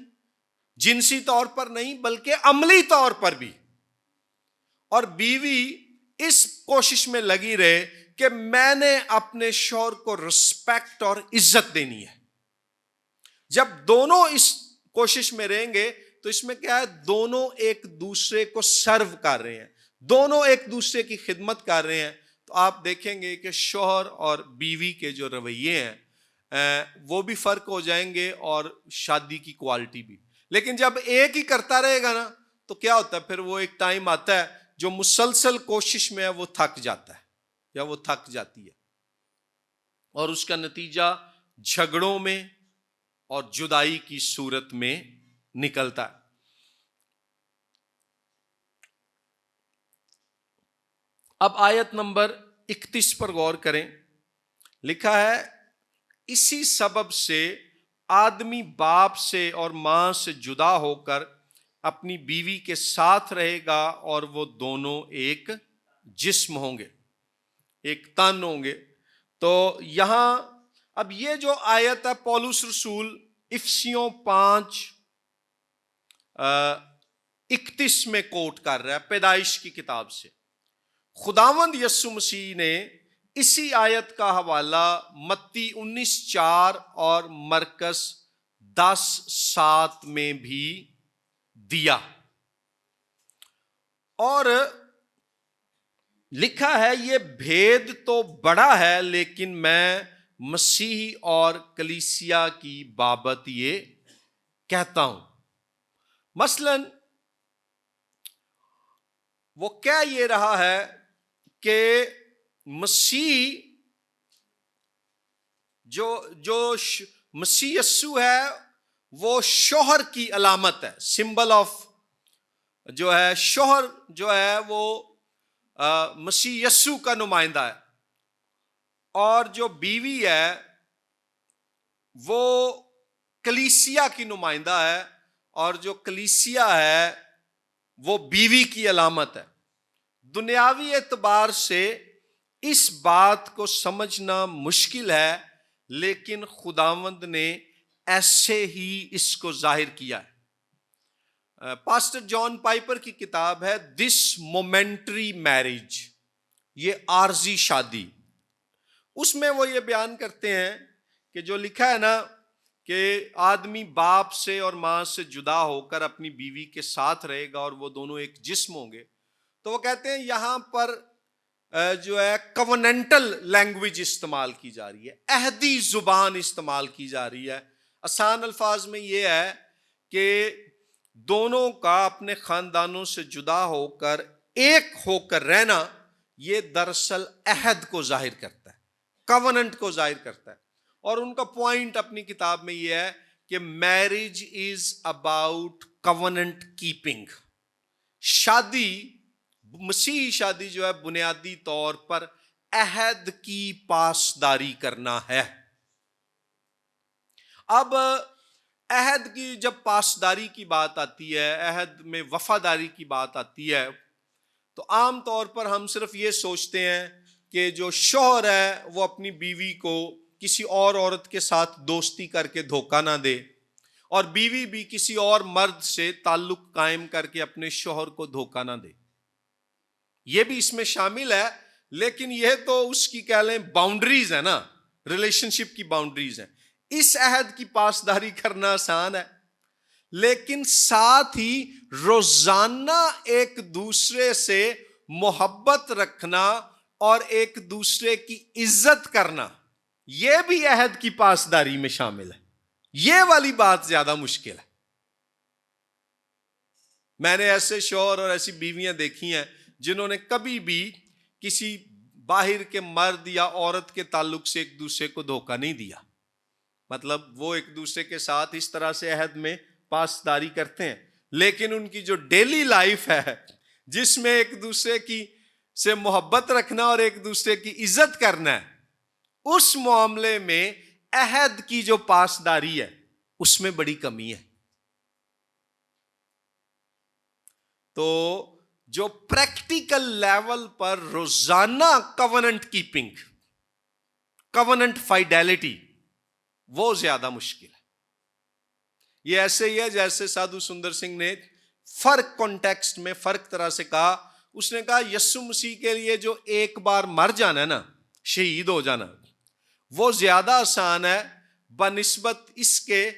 جنسی طور پر نہیں، بلکہ عملی طور پر بھی، اور بیوی اس کوشش میں لگی رہے کہ میں نے اپنے شوہر کو رسپیکٹ اور عزت دینی ہے۔ جب دونوں اس کوشش میں رہیں گے تو اس میں کیا ہے، دونوں ایک دوسرے کو سرو کر رہے ہیں، دونوں ایک دوسرے کی خدمت کر رہے ہیں، تو آپ دیکھیں گے کہ شوہر اور بیوی کے جو رویے ہیں وہ بھی فرق ہو جائیں گے اور شادی کی کوالٹی بھی۔ لیکن جب ایک ہی کرتا رہے گا نا تو کیا ہوتا ہے، پھر وہ ایک ٹائم آتا ہے جو مسلسل کوشش میں ہے وہ تھک جاتا ہے یا وہ تھک جاتی ہے، اور اس کا نتیجہ جھگڑوں میں اور جدائی کی صورت میں نکلتا ہے۔ اب آیت نمبر 31 پر غور کریں، لکھا ہے، اسی سبب سے آدمی باپ سے اور ماں سے جدا ہو کر اپنی بیوی کے ساتھ رہے گا، اور وہ دونوں ایک جسم ہوں گے، ایک تن ہوں گے۔ تو یہاں اب یہ جو آیت ہے پولس رسول افسیوں 5:31 میں کوٹ کر رہا ہے پیدائش کی کتاب سے۔ خداوند یسوع مسیح نے اسی آیت کا حوالہ متی 19:4 اور مرکز 10:7 میں بھی دیا، اور لکھا ہے، یہ بھید تو بڑا ہے لیکن میں مسیح اور کلیسیا کی بابت یہ کہتا ہوں۔ مثلاً وہ کہہ یہ رہا ہے کہ مسیح جو مسیح یسوع ہے وہ شوہر کی علامت ہے، سمبل آف جو ہے شوہر جو ہے وہ مسیح یسوع کا نمائندہ ہے، اور جو بیوی ہے وہ کلیسیا کی نمائندہ ہے، اور جو کلیسیا ہے وہ بیوی کی علامت ہے۔ دنیاوی اعتبار سے اس بات کو سمجھنا مشکل ہے، لیکن خداوند نے ایسے ہی اس کو ظاہر کیا ہے۔ پاسٹر جان پائپر کی کتاب ہے دس مومنٹری میرج، یہ عارضی شادی، اس میں وہ یہ بیان کرتے ہیں کہ جو لکھا ہے نا کہ آدمی باپ سے اور ماں سے جدا ہو کر اپنی بیوی کے ساتھ رہے گا اور وہ دونوں ایک جسم ہوں گے، تو وہ کہتے ہیں یہاں پر جو ہے کوننٹل لینگویج استعمال کی جا رہی ہے، عہدی زبان استعمال کی جا رہی ہے۔ آسان الفاظ میں یہ ہے کہ دونوں کا اپنے خاندانوں سے جدا ہو کر ایک ہو کر رہنا، یہ دراصل عہد کو ظاہر کرتا ہے، کوننٹ کو ظاہر کرتا ہے. اور ان کا پوائنٹ اپنی کتاب میں یہ ہے کہ marriage is about covenant keeping. شادی، مسیحی شادی جو ہے بنیادی طور پر عہد کی پاسداری کرنا ہے. اب عہد کی جب پاسداری کی بات آتی ہے، عہد میں وفاداری کی بات آتی ہے، تو عام طور پر ہم صرف یہ سوچتے ہیں کہ جو شوہر ہے وہ اپنی بیوی کو کسی اور عورت کے ساتھ دوستی کر کے دھوکہ نہ دے، اور بیوی بھی کسی اور مرد سے تعلق قائم کر کے اپنے شوہر کو دھوکہ نہ دے. یہ بھی اس میں شامل ہے، لیکن یہ تو اس کی کہہ لیں باؤنڈریز ہے نا، ریلیشن شپ کی باؤنڈریز ہیں. اس عہد کی پاسداری کرنا آسان ہے، لیکن ساتھ ہی روزانہ ایک دوسرے سے محبت رکھنا اور ایک دوسرے کی عزت کرنا، یہ بھی عہد کی پاسداری میں شامل ہے. یہ والی بات زیادہ مشکل ہے. میں نے ایسے شوہر اور ایسی بیویاں دیکھی ہیں جنہوں نے کبھی بھی کسی باہر کے مرد یا عورت کے تعلق سے ایک دوسرے کو دھوکہ نہیں دیا. مطلب وہ ایک دوسرے کے ساتھ اس طرح سے عہد میں پاسداری کرتے ہیں، لیکن ان کی جو ڈیلی لائف ہے جس میں ایک دوسرے کی سے محبت رکھنا اور ایک دوسرے کی عزت کرنا ہے، اس معاملے میں عہد کی جو پاسداری ہے اس میں بڑی کمی ہے. تو جو پریکٹیکل لیول پر روزانہ کوننٹ کیپنگ، کوننٹ فائیڈیلٹی، وہ زیادہ مشکل ہے. یہ ایسے ہی ہے جیسے سادھو سندر سنگھ نے فرق کانٹیکسٹ میں فرق طرح سے کہا. اس نے کہا یسوع مسیح کے لیے جو ایک بار مر جانا ہے نا، شہید ہو جانا، وہ زیادہ آسان ہے بنسبت اس کے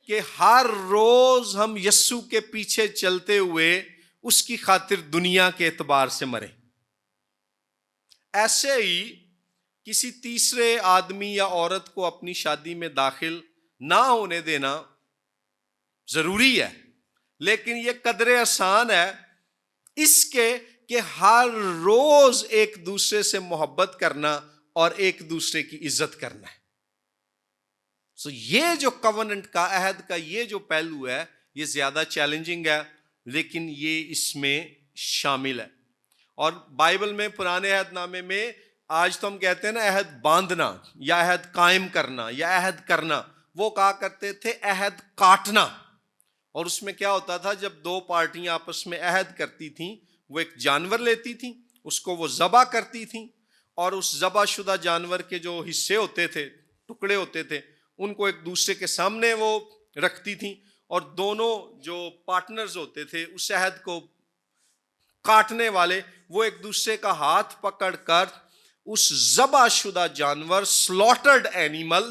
کہ ہر روز ہم یسوع کے پیچھے چلتے ہوئے اس کی خاطر دنیا کے اعتبار سے مریں. ایسے ہی کسی تیسرے آدمی یا عورت کو اپنی شادی میں داخل نہ ہونے دینا ضروری ہے، لیکن یہ قدرے آسان ہے اس کے کہ ہر روز ایک دوسرے سے محبت کرنا اور ایک دوسرے کی عزت کرنا ہے. سو یہ جو کوننٹ کا، عہد کا یہ جو پہلو ہے، یہ زیادہ چیلنجنگ ہے، لیکن یہ اس میں شامل ہے. اور بائبل میں پرانے عہد نامے میں آج تو ہم کہتے ہیں نا عہد باندھنا یا عہد قائم کرنا یا عہد کرنا، وہ کہا کرتے تھے عہد کاٹنا. اور اس میں کیا ہوتا تھا، جب دو پارٹیاں آپس میں عہد کرتی تھیں، وہ ایک جانور لیتی تھیں، اس کو وہ ذبح کرتی تھیں، اور اس ذبح شدہ جانور کے جو حصے ہوتے تھے، ٹکڑے ہوتے تھے، ان کو ایک دوسرے کے سامنے وہ رکھتی تھیں، اور دونوں جو پارٹنرز ہوتے تھے اس عہد کو کاٹنے والے، وہ ایک دوسرے کا ہاتھ پکڑ کر اس ذبح شدہ جانور، سلوٹرڈ اینیمل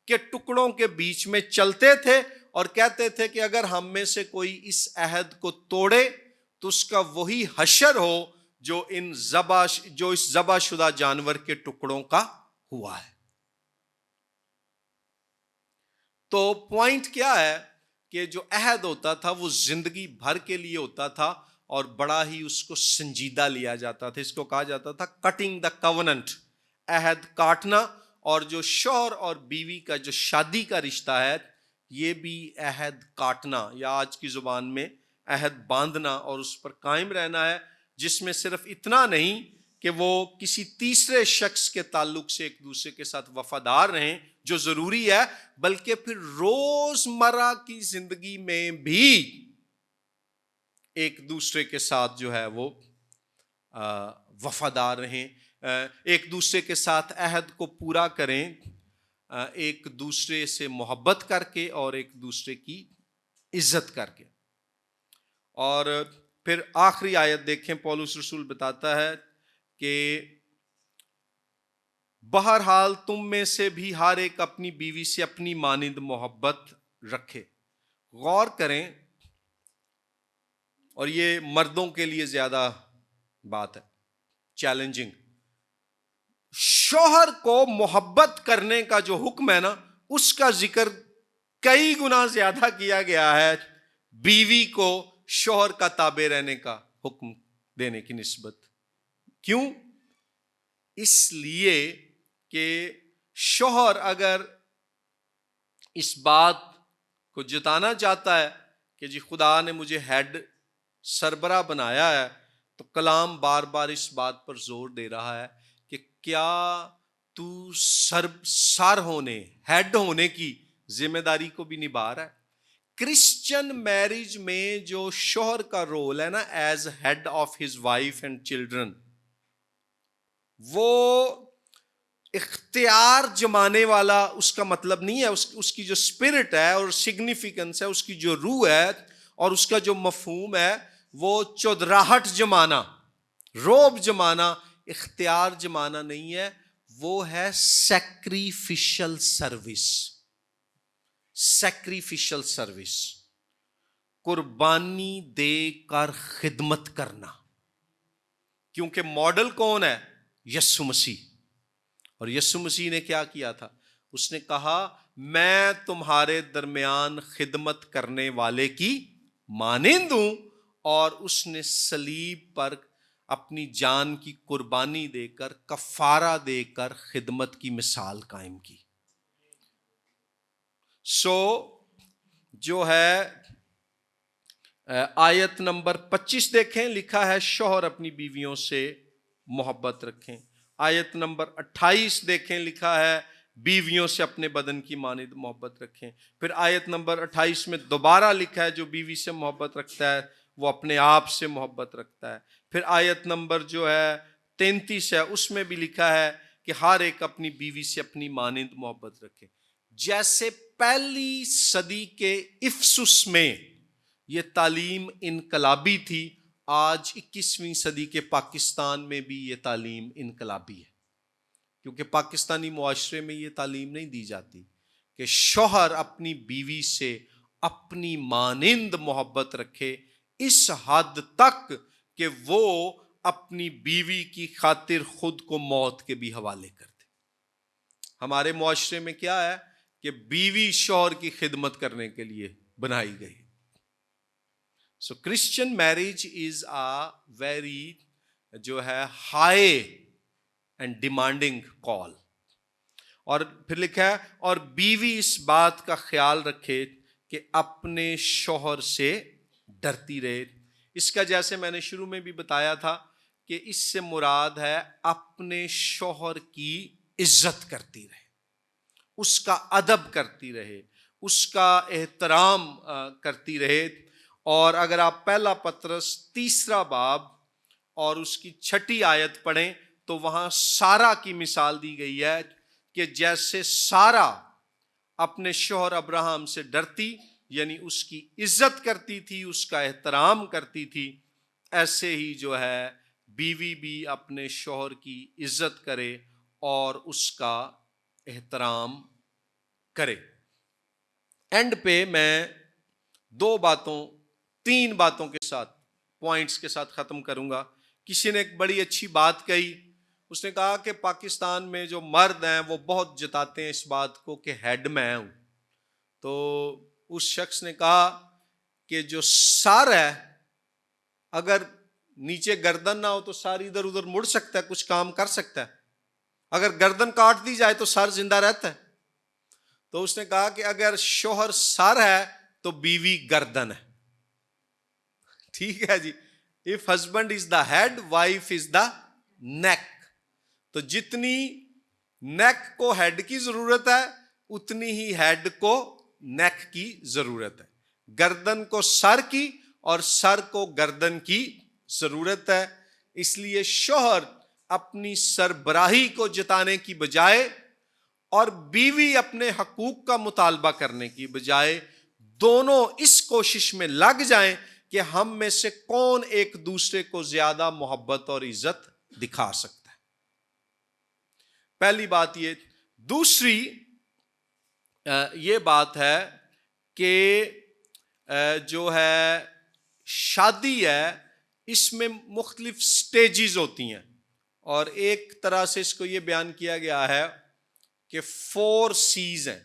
کے ٹکڑوں کے بیچ میں چلتے تھے اور کہتے تھے کہ اگر ہم میں سے کوئی اس عہد کو توڑے تو اس کا وہی حشر ہو جو اس ذبح شدہ جانور کے ٹکڑوں کا ہوا ہے. تو پوائنٹ کیا ہے کہ جو عہد ہوتا تھا وہ زندگی بھر کے لیے ہوتا تھا اور بڑا ہی اس کو سنجیدہ لیا جاتا تھا. اس کو کہا جاتا تھا کٹنگ دا کوننٹ، عہد کاٹنا. اور جو شوہر اور بیوی کا جو شادی کا رشتہ ہے، یہ بھی عہد کاٹنا یا آج کی زبان میں عہد باندھنا اور اس پر قائم رہنا ہے، جس میں صرف اتنا نہیں کہ وہ کسی تیسرے شخص کے تعلق سے ایک دوسرے کے ساتھ وفادار رہیں جو ضروری ہے، بلکہ پھر روزمرہ کی زندگی میں بھی ایک دوسرے کے ساتھ جو ہے وہ وفادار رہیں، ایک دوسرے کے ساتھ عہد کو پورا کریں، ایک دوسرے سے محبت کر کے اور ایک دوسرے کی عزت کر کے. اور پھر آخری آیت دیکھیں، پولس رسول بتاتا ہے کہ بہرحال تم میں سے بھی ہر ایک اپنی بیوی سے اپنی مانند محبت رکھے. غور کریں، اور یہ مردوں کے لیے زیادہ بات ہے، چیلنجنگ. شوہر کو محبت کرنے کا جو حکم ہے نا، اس کا ذکر کئی گنا زیادہ کیا گیا ہے بیوی کو شوہر کا تابع رہنے کا حکم دینے کی نسبت. کیوں؟ اس لیے کہ شوہر اگر اس بات کو جتانا چاہتا ہے کہ جی خدا نے مجھے ہیڈ سربراہ بنایا ہے، تو کلام بار بار اس بات پر زور دے رہا ہے کہ کیا تو سر ہونے، ہیڈ ہونے کی ذمہ داری کو بھی نبھا رہا ہے. کرسچن میرج میں جو شوہر کا رول ہے نا as head of his wife and children, وہ اختیار جمانے والا اس کا مطلب نہیں ہے. اس کی جو اسپرٹ ہے اور سگنیفیکنس ہے، اس کی جو روح ہے اور اس کا جو مفہوم ہے، وہ چودراہٹ جمانا، روب جمانا، اختیار جمانا نہیں ہے. وہ ہے سیکریفیشل سروس. سیکریفیشل سروس، قربانی دے کر خدمت کرنا. کیونکہ ماڈل کون ہے؟ یسوع مسیح. اور یسوع مسیح نے کیا کیا تھا؟ اس نے کہا میں تمہارے درمیان خدمت کرنے والے کی مانند ہوں، اور اس نے صلیب پر اپنی جان کی قربانی دے کر، کفارہ دے کر خدمت کی مثال قائم کی. جو ہے آیت نمبر 25 دیکھیں، لکھا ہے شوہر اپنی بیویوں سے محبت رکھیں. آیت نمبر 28 دیکھیں، لکھا ہے بیویوں سے اپنے بدن کی مانند محبت رکھیں. پھر آیت نمبر 28 میں دوبارہ لکھا ہے جو بیوی سے محبت رکھتا ہے وہ اپنے آپ سے محبت رکھتا ہے. پھر آیت نمبر جو ہے 33 ہے، اس میں بھی لکھا ہے کہ ہر ایک اپنی بیوی سے اپنی مانند محبت رکھے. جیسے پہلی صدی کے افسس میں یہ تعلیم انقلابی تھی، آج 21ویں صدی کے پاکستان میں بھی یہ تعلیم انقلابی ہے. کیونکہ پاکستانی معاشرے میں یہ تعلیم نہیں دی جاتی کہ شوہر اپنی بیوی سے اپنی مانند محبت رکھے، اس حد تک کہ وہ اپنی بیوی کی خاطر خود کو موت کے بھی حوالے کر دے. ہمارے معاشرے میں کیا ہے کہ بیوی شوہر کی خدمت کرنے کے لیے بنائی گئی. So Christian marriage is a very جو ہے ہائی اینڈ ڈیمانڈنگ کال. اور پھر لکھا ہے اور بیوی اس بات کا خیال رکھے کہ اپنے شوہر سے ڈرتی رہے. اس کا جیسے میں نے شروع میں بھی بتایا تھا کہ اس سے مراد ہے اپنے شوہر کی عزت کرتی رہے، اس کا ادب کرتی رہے، اس کا احترام کرتی رہے. اور اگر آپ پہلا پطرس 3 باب اور اس کی 6 آیت پڑھیں تو وہاں سارا کی مثال دی گئی ہے کہ جیسے سارا اپنے شوہر ابراہم سے ڈرتی، یعنی اس کی عزت کرتی تھی، اس کا احترام کرتی تھی، ایسے ہی جو ہے بیوی بھی اپنے شوہر کی عزت کرے اور اس کا احترام کرے. اینڈ پہ میں 3 باتوں کے ساتھ، پوائنٹس کے ساتھ ختم کروں گا. کسی نے ایک بڑی اچھی بات کہی، اس نے کہا کہ پاکستان میں جو مرد ہیں وہ بہت جتاتے ہیں اس بات کو کہ ہیڈ میں ہوں. تو اس شخص نے کہا کہ جو سر ہے، اگر نیچے گردن نہ ہو تو سر ادھر ادھر مڑ سکتا ہے، کچھ کام کر سکتا ہے. اگر گردن کاٹ دی جائے تو سر زندہ رہتا ہے. تو اس نے کہا کہ اگر شوہر سر ہے تو بیوی گردن ہے. ٹھیک ہے جی. If husband is the head, wife is the neck. تو جتنی نیک کو ہیڈ کی ضرورت ہے اتنی ہی ہیڈ کو نیک کی ضرورت ہے. گردن کو سر کی اور سر کو گردن کی ضرورت ہے. اس لیے شوہر اپنی سربراہی کو جتانے کی بجائے اور بیوی اپنے حقوق کا مطالبہ کرنے کی بجائے دونوں اس کوشش میں لگ جائیں کہ ہم میں سے کون ایک دوسرے کو زیادہ محبت اور عزت دکھا سکتا ہے. پہلی بات یہ. دوسری یہ بات ہے کہ جو ہے شادی ہے اس میں مختلف سٹیجز ہوتی ہیں، اور ایک طرح سے اس کو یہ بیان کیا گیا ہے کہ 4 C's ہیں.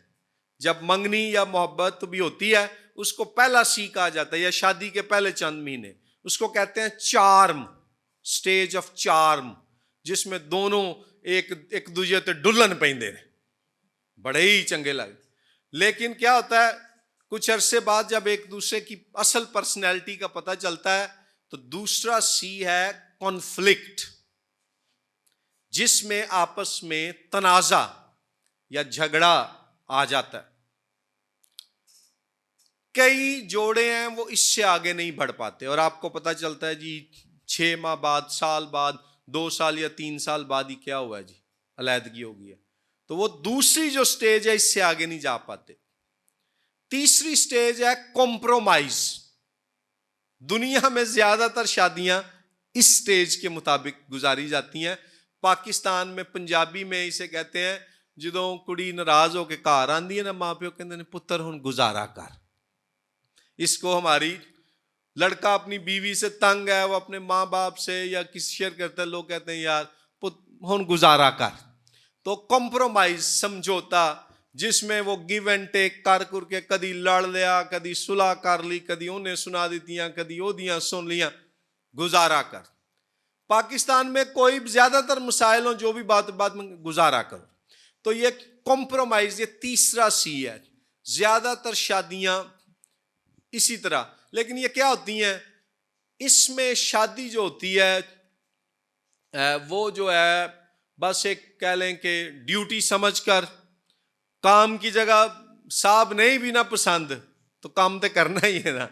جب منگنی یا محبت بھی ہوتی ہے اس کو پہلا سی کہا جاتا ہے، یا شادی کے پہلے چند مہینے اس کو کہتے ہیں چارم، سٹیج آف چارم، جس میں دونوں ایک دوسرے تے ڈلن پیندے نے، بڑے ہی چنگے لگے. لیکن کیا ہوتا ہے کچھ عرصے بعد جب ایک دوسرے کی اصل پرسنالٹی کا پتہ چلتا ہے تو دوسرا سی ہے کانفلکٹ، جس میں آپس میں تنازع یا جھگڑا آ جاتا ہے. کئی جوڑے ہیں وہ اس سے آگے نہیں بڑھ پاتے اور آپ کو پتہ چلتا ہے جی 6 ماہ بعد، سال بعد، 2 سال یا 3 سال بعد ہی کیا ہوا ہے جی علیحدگی ہو گئی ہے. تو وہ دوسری جو سٹیج ہے اس سے آگے نہیں جا پاتے. تیسری سٹیج ہے کمپرومائز. دنیا میں زیادہ تر شادیاں اس سٹیج کے مطابق گزاری جاتی ہیں. پاکستان میں پنجابی میں اسے کہتے ہیں جدوں کڑی ناراض ہو کے گھر آندی ہے نا، ماں پیو کہندے نے پتر ہن گزارا کر. اس کو ہماری لڑکا اپنی بیوی سے تنگ ہے، وہ اپنے ماں باپ سے یا کسی شیئر کرتا ہے، لوگ کہتے ہیں یار ہن گزارا کر. تو کمپرومائز، سمجھوتا، جس میں وہ گیو اینڈ ٹیک کر کے کدی لڑ لیا، کدی صلح کر لی، کدی انہیں سنا دیتیاں، کدی او دیاں سن لیاں، گزارا کر. پاکستان میں کوئی زیادہ تر مسائل ہوں جو بھی بات میں گزارا کرو. تو یہ کمپرومائز، یہ تیسرا سی ہے. زیادہ تر شادیاں اسی طرح. لیکن یہ کیا ہوتی ہیں، اس میں شادی جو ہوتی ہے وہ جو ہے بس ایک کہہ لیں کہ ڈیوٹی سمجھ کر، کام کی جگہ صاحب نہیں بھی نہ پسند تو کام تو کرنا ہی ہے نا.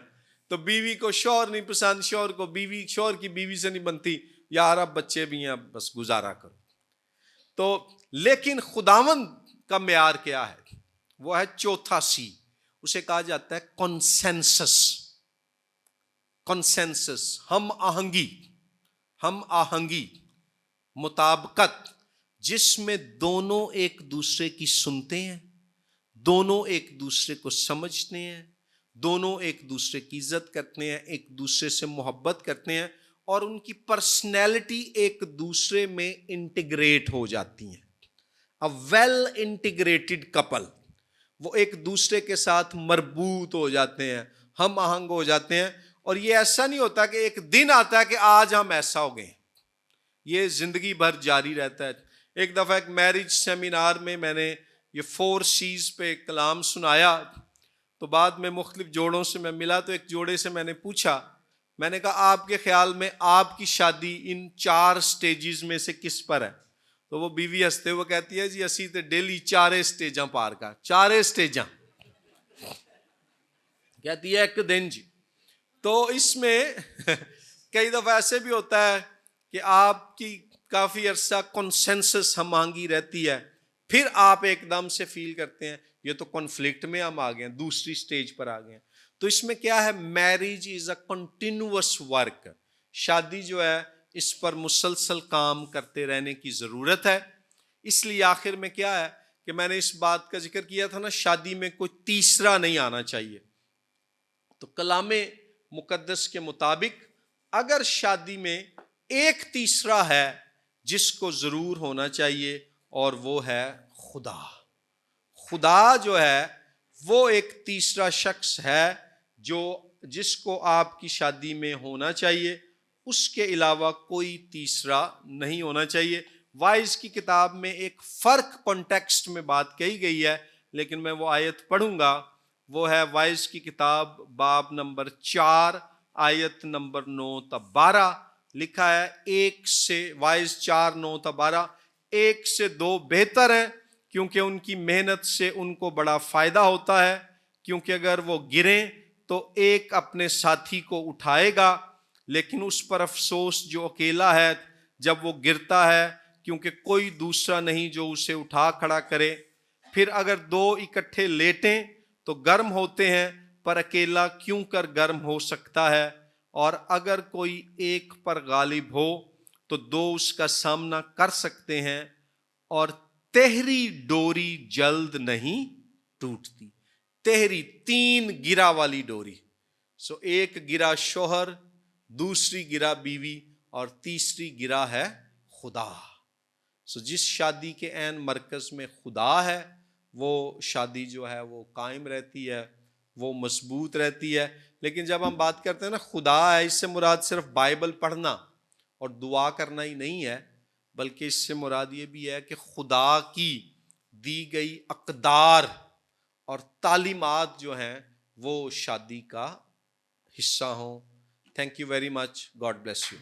تو بیوی کو شوہر نہیں پسند، شوہر کو بیوی، شوہر کی بیوی سے نہیں بنتی، یار اب بچے بھی ہیں بس گزارا کرو. تو لیکن خداوند کا معیار کیا ہے؟ وہ ہے چوتھا سی، اسے کہا جاتا ہے کنسنسس. کنسنسس، ہم آہنگی، مطابقت، جس میں دونوں ایک دوسرے کی سنتے ہیں، دونوں ایک دوسرے کو سمجھتے ہیں، دونوں ایک دوسرے کی عزت کرتے ہیں، ایک دوسرے سے محبت کرتے ہیں، اور ان کی پرسنالٹی ایک دوسرے میں انٹیگریٹ ہو جاتی ہیں. A well integrated couple، وہ ایک دوسرے کے ساتھ مربوط ہو جاتے ہیں، ہم آہنگ ہو جاتے ہیں. اور یہ ایسا نہیں ہوتا کہ ایک دن آتا ہے کہ آج ہم ایسا ہو گئے، یہ زندگی بھر جاری رہتا ہے. ایک دفعہ ایک میرج سیمینار میں نے یہ 4 C's پہ کلام سنایا، تو بعد میں مختلف جوڑوں سے میں ملا تو ایک جوڑے سے میں نے پوچھا، میں نے کہا آپ کے خیال میں آپ کی شادی ان 4 سٹیجز میں سے کس پر ہے؟ تو وہ بیوی ہنستے ہوئے کہتی ہے جی اسی تے ڈیلی 4 سٹیجاں پار کر، 4 سٹیجاں کہتی ہے ایک دن جی. تو اس میں کئی دفعہ ایسے بھی ہوتا ہے کہ آپ کی کافی عرصہ کنسنسس ہم آہنگی رہتی ہے، پھر آپ ایک دم سے فیل کرتے ہیں یہ تو کنفلکٹ میں ہم آ گئے ہیں، دوسری سٹیج پر آ گئے ہیں. تو اس میں کیا ہے، marriage is a continuous work. شادی جو ہے اس پر مسلسل کام کرتے رہنے کی ضرورت ہے. اس لیے آخر میں کیا ہے کہ میں نے اس بات کا ذکر کیا تھا نا، شادی میں کوئی تیسرا نہیں آنا چاہیے. تو کلام مقدس کے مطابق اگر شادی میں ایک تیسرا ہے جس کو ضرور ہونا چاہیے، اور وہ ہے خدا. خدا جو ہے وہ ایک تیسرا شخص ہے جس کو آپ کی شادی میں ہونا چاہیے. اس کے علاوہ کوئی تیسرا نہیں ہونا چاہیے. وائز کی کتاب میں ایک فرق کانٹیکسٹ میں بات کہی گئی ہے، لیکن میں وہ آیت پڑھوں گا. وہ ہے وائز کی کتاب باب نمبر 4 آیت نمبر 9 تا 12. لکھا ہے وائز 4 9 تا 12، 1 سے 2 بہتر ہے کیونکہ ان کی محنت سے ان کو بڑا فائدہ ہوتا ہے. کیونکہ اگر وہ گریں تو ایک اپنے ساتھی کو اٹھائے گا، لیکن اس پر افسوس جو اکیلا ہے جب وہ گرتا ہے، کیونکہ کوئی دوسرا نہیں جو اسے اٹھا کھڑا کرے. پھر اگر 2 اکٹھے لیٹیں تو گرم ہوتے ہیں، پر اکیلا کیوں کر گرم ہو سکتا ہے؟ اور اگر کوئی ایک پر غالب ہو تو 2 اس کا سامنا کر سکتے ہیں. اور تہری ڈوری جلد نہیں ٹوٹتی. تہری 3 گرا والی ڈوری. ایک گرا شوہر، دوسری گرا بیوی، اور تیسری گرا ہے خدا. جس شادی کے عین مرکز میں خدا ہے وہ شادی جو ہے وہ قائم رہتی ہے، وہ مضبوط رہتی ہے۔ لیکن جب ہم بات کرتے ہیں نا خدا ہے، اس سے مراد صرف بائبل پڑھنا اور دعا کرنا ہی نہیں ہے، بلکہ اس سے مراد یہ بھی ہے کہ خدا کی دی گئی اقدار اور تعلیمات جو ہیں وہ شادی کا حصہ ہوں۔ Thank you very much, God bless you.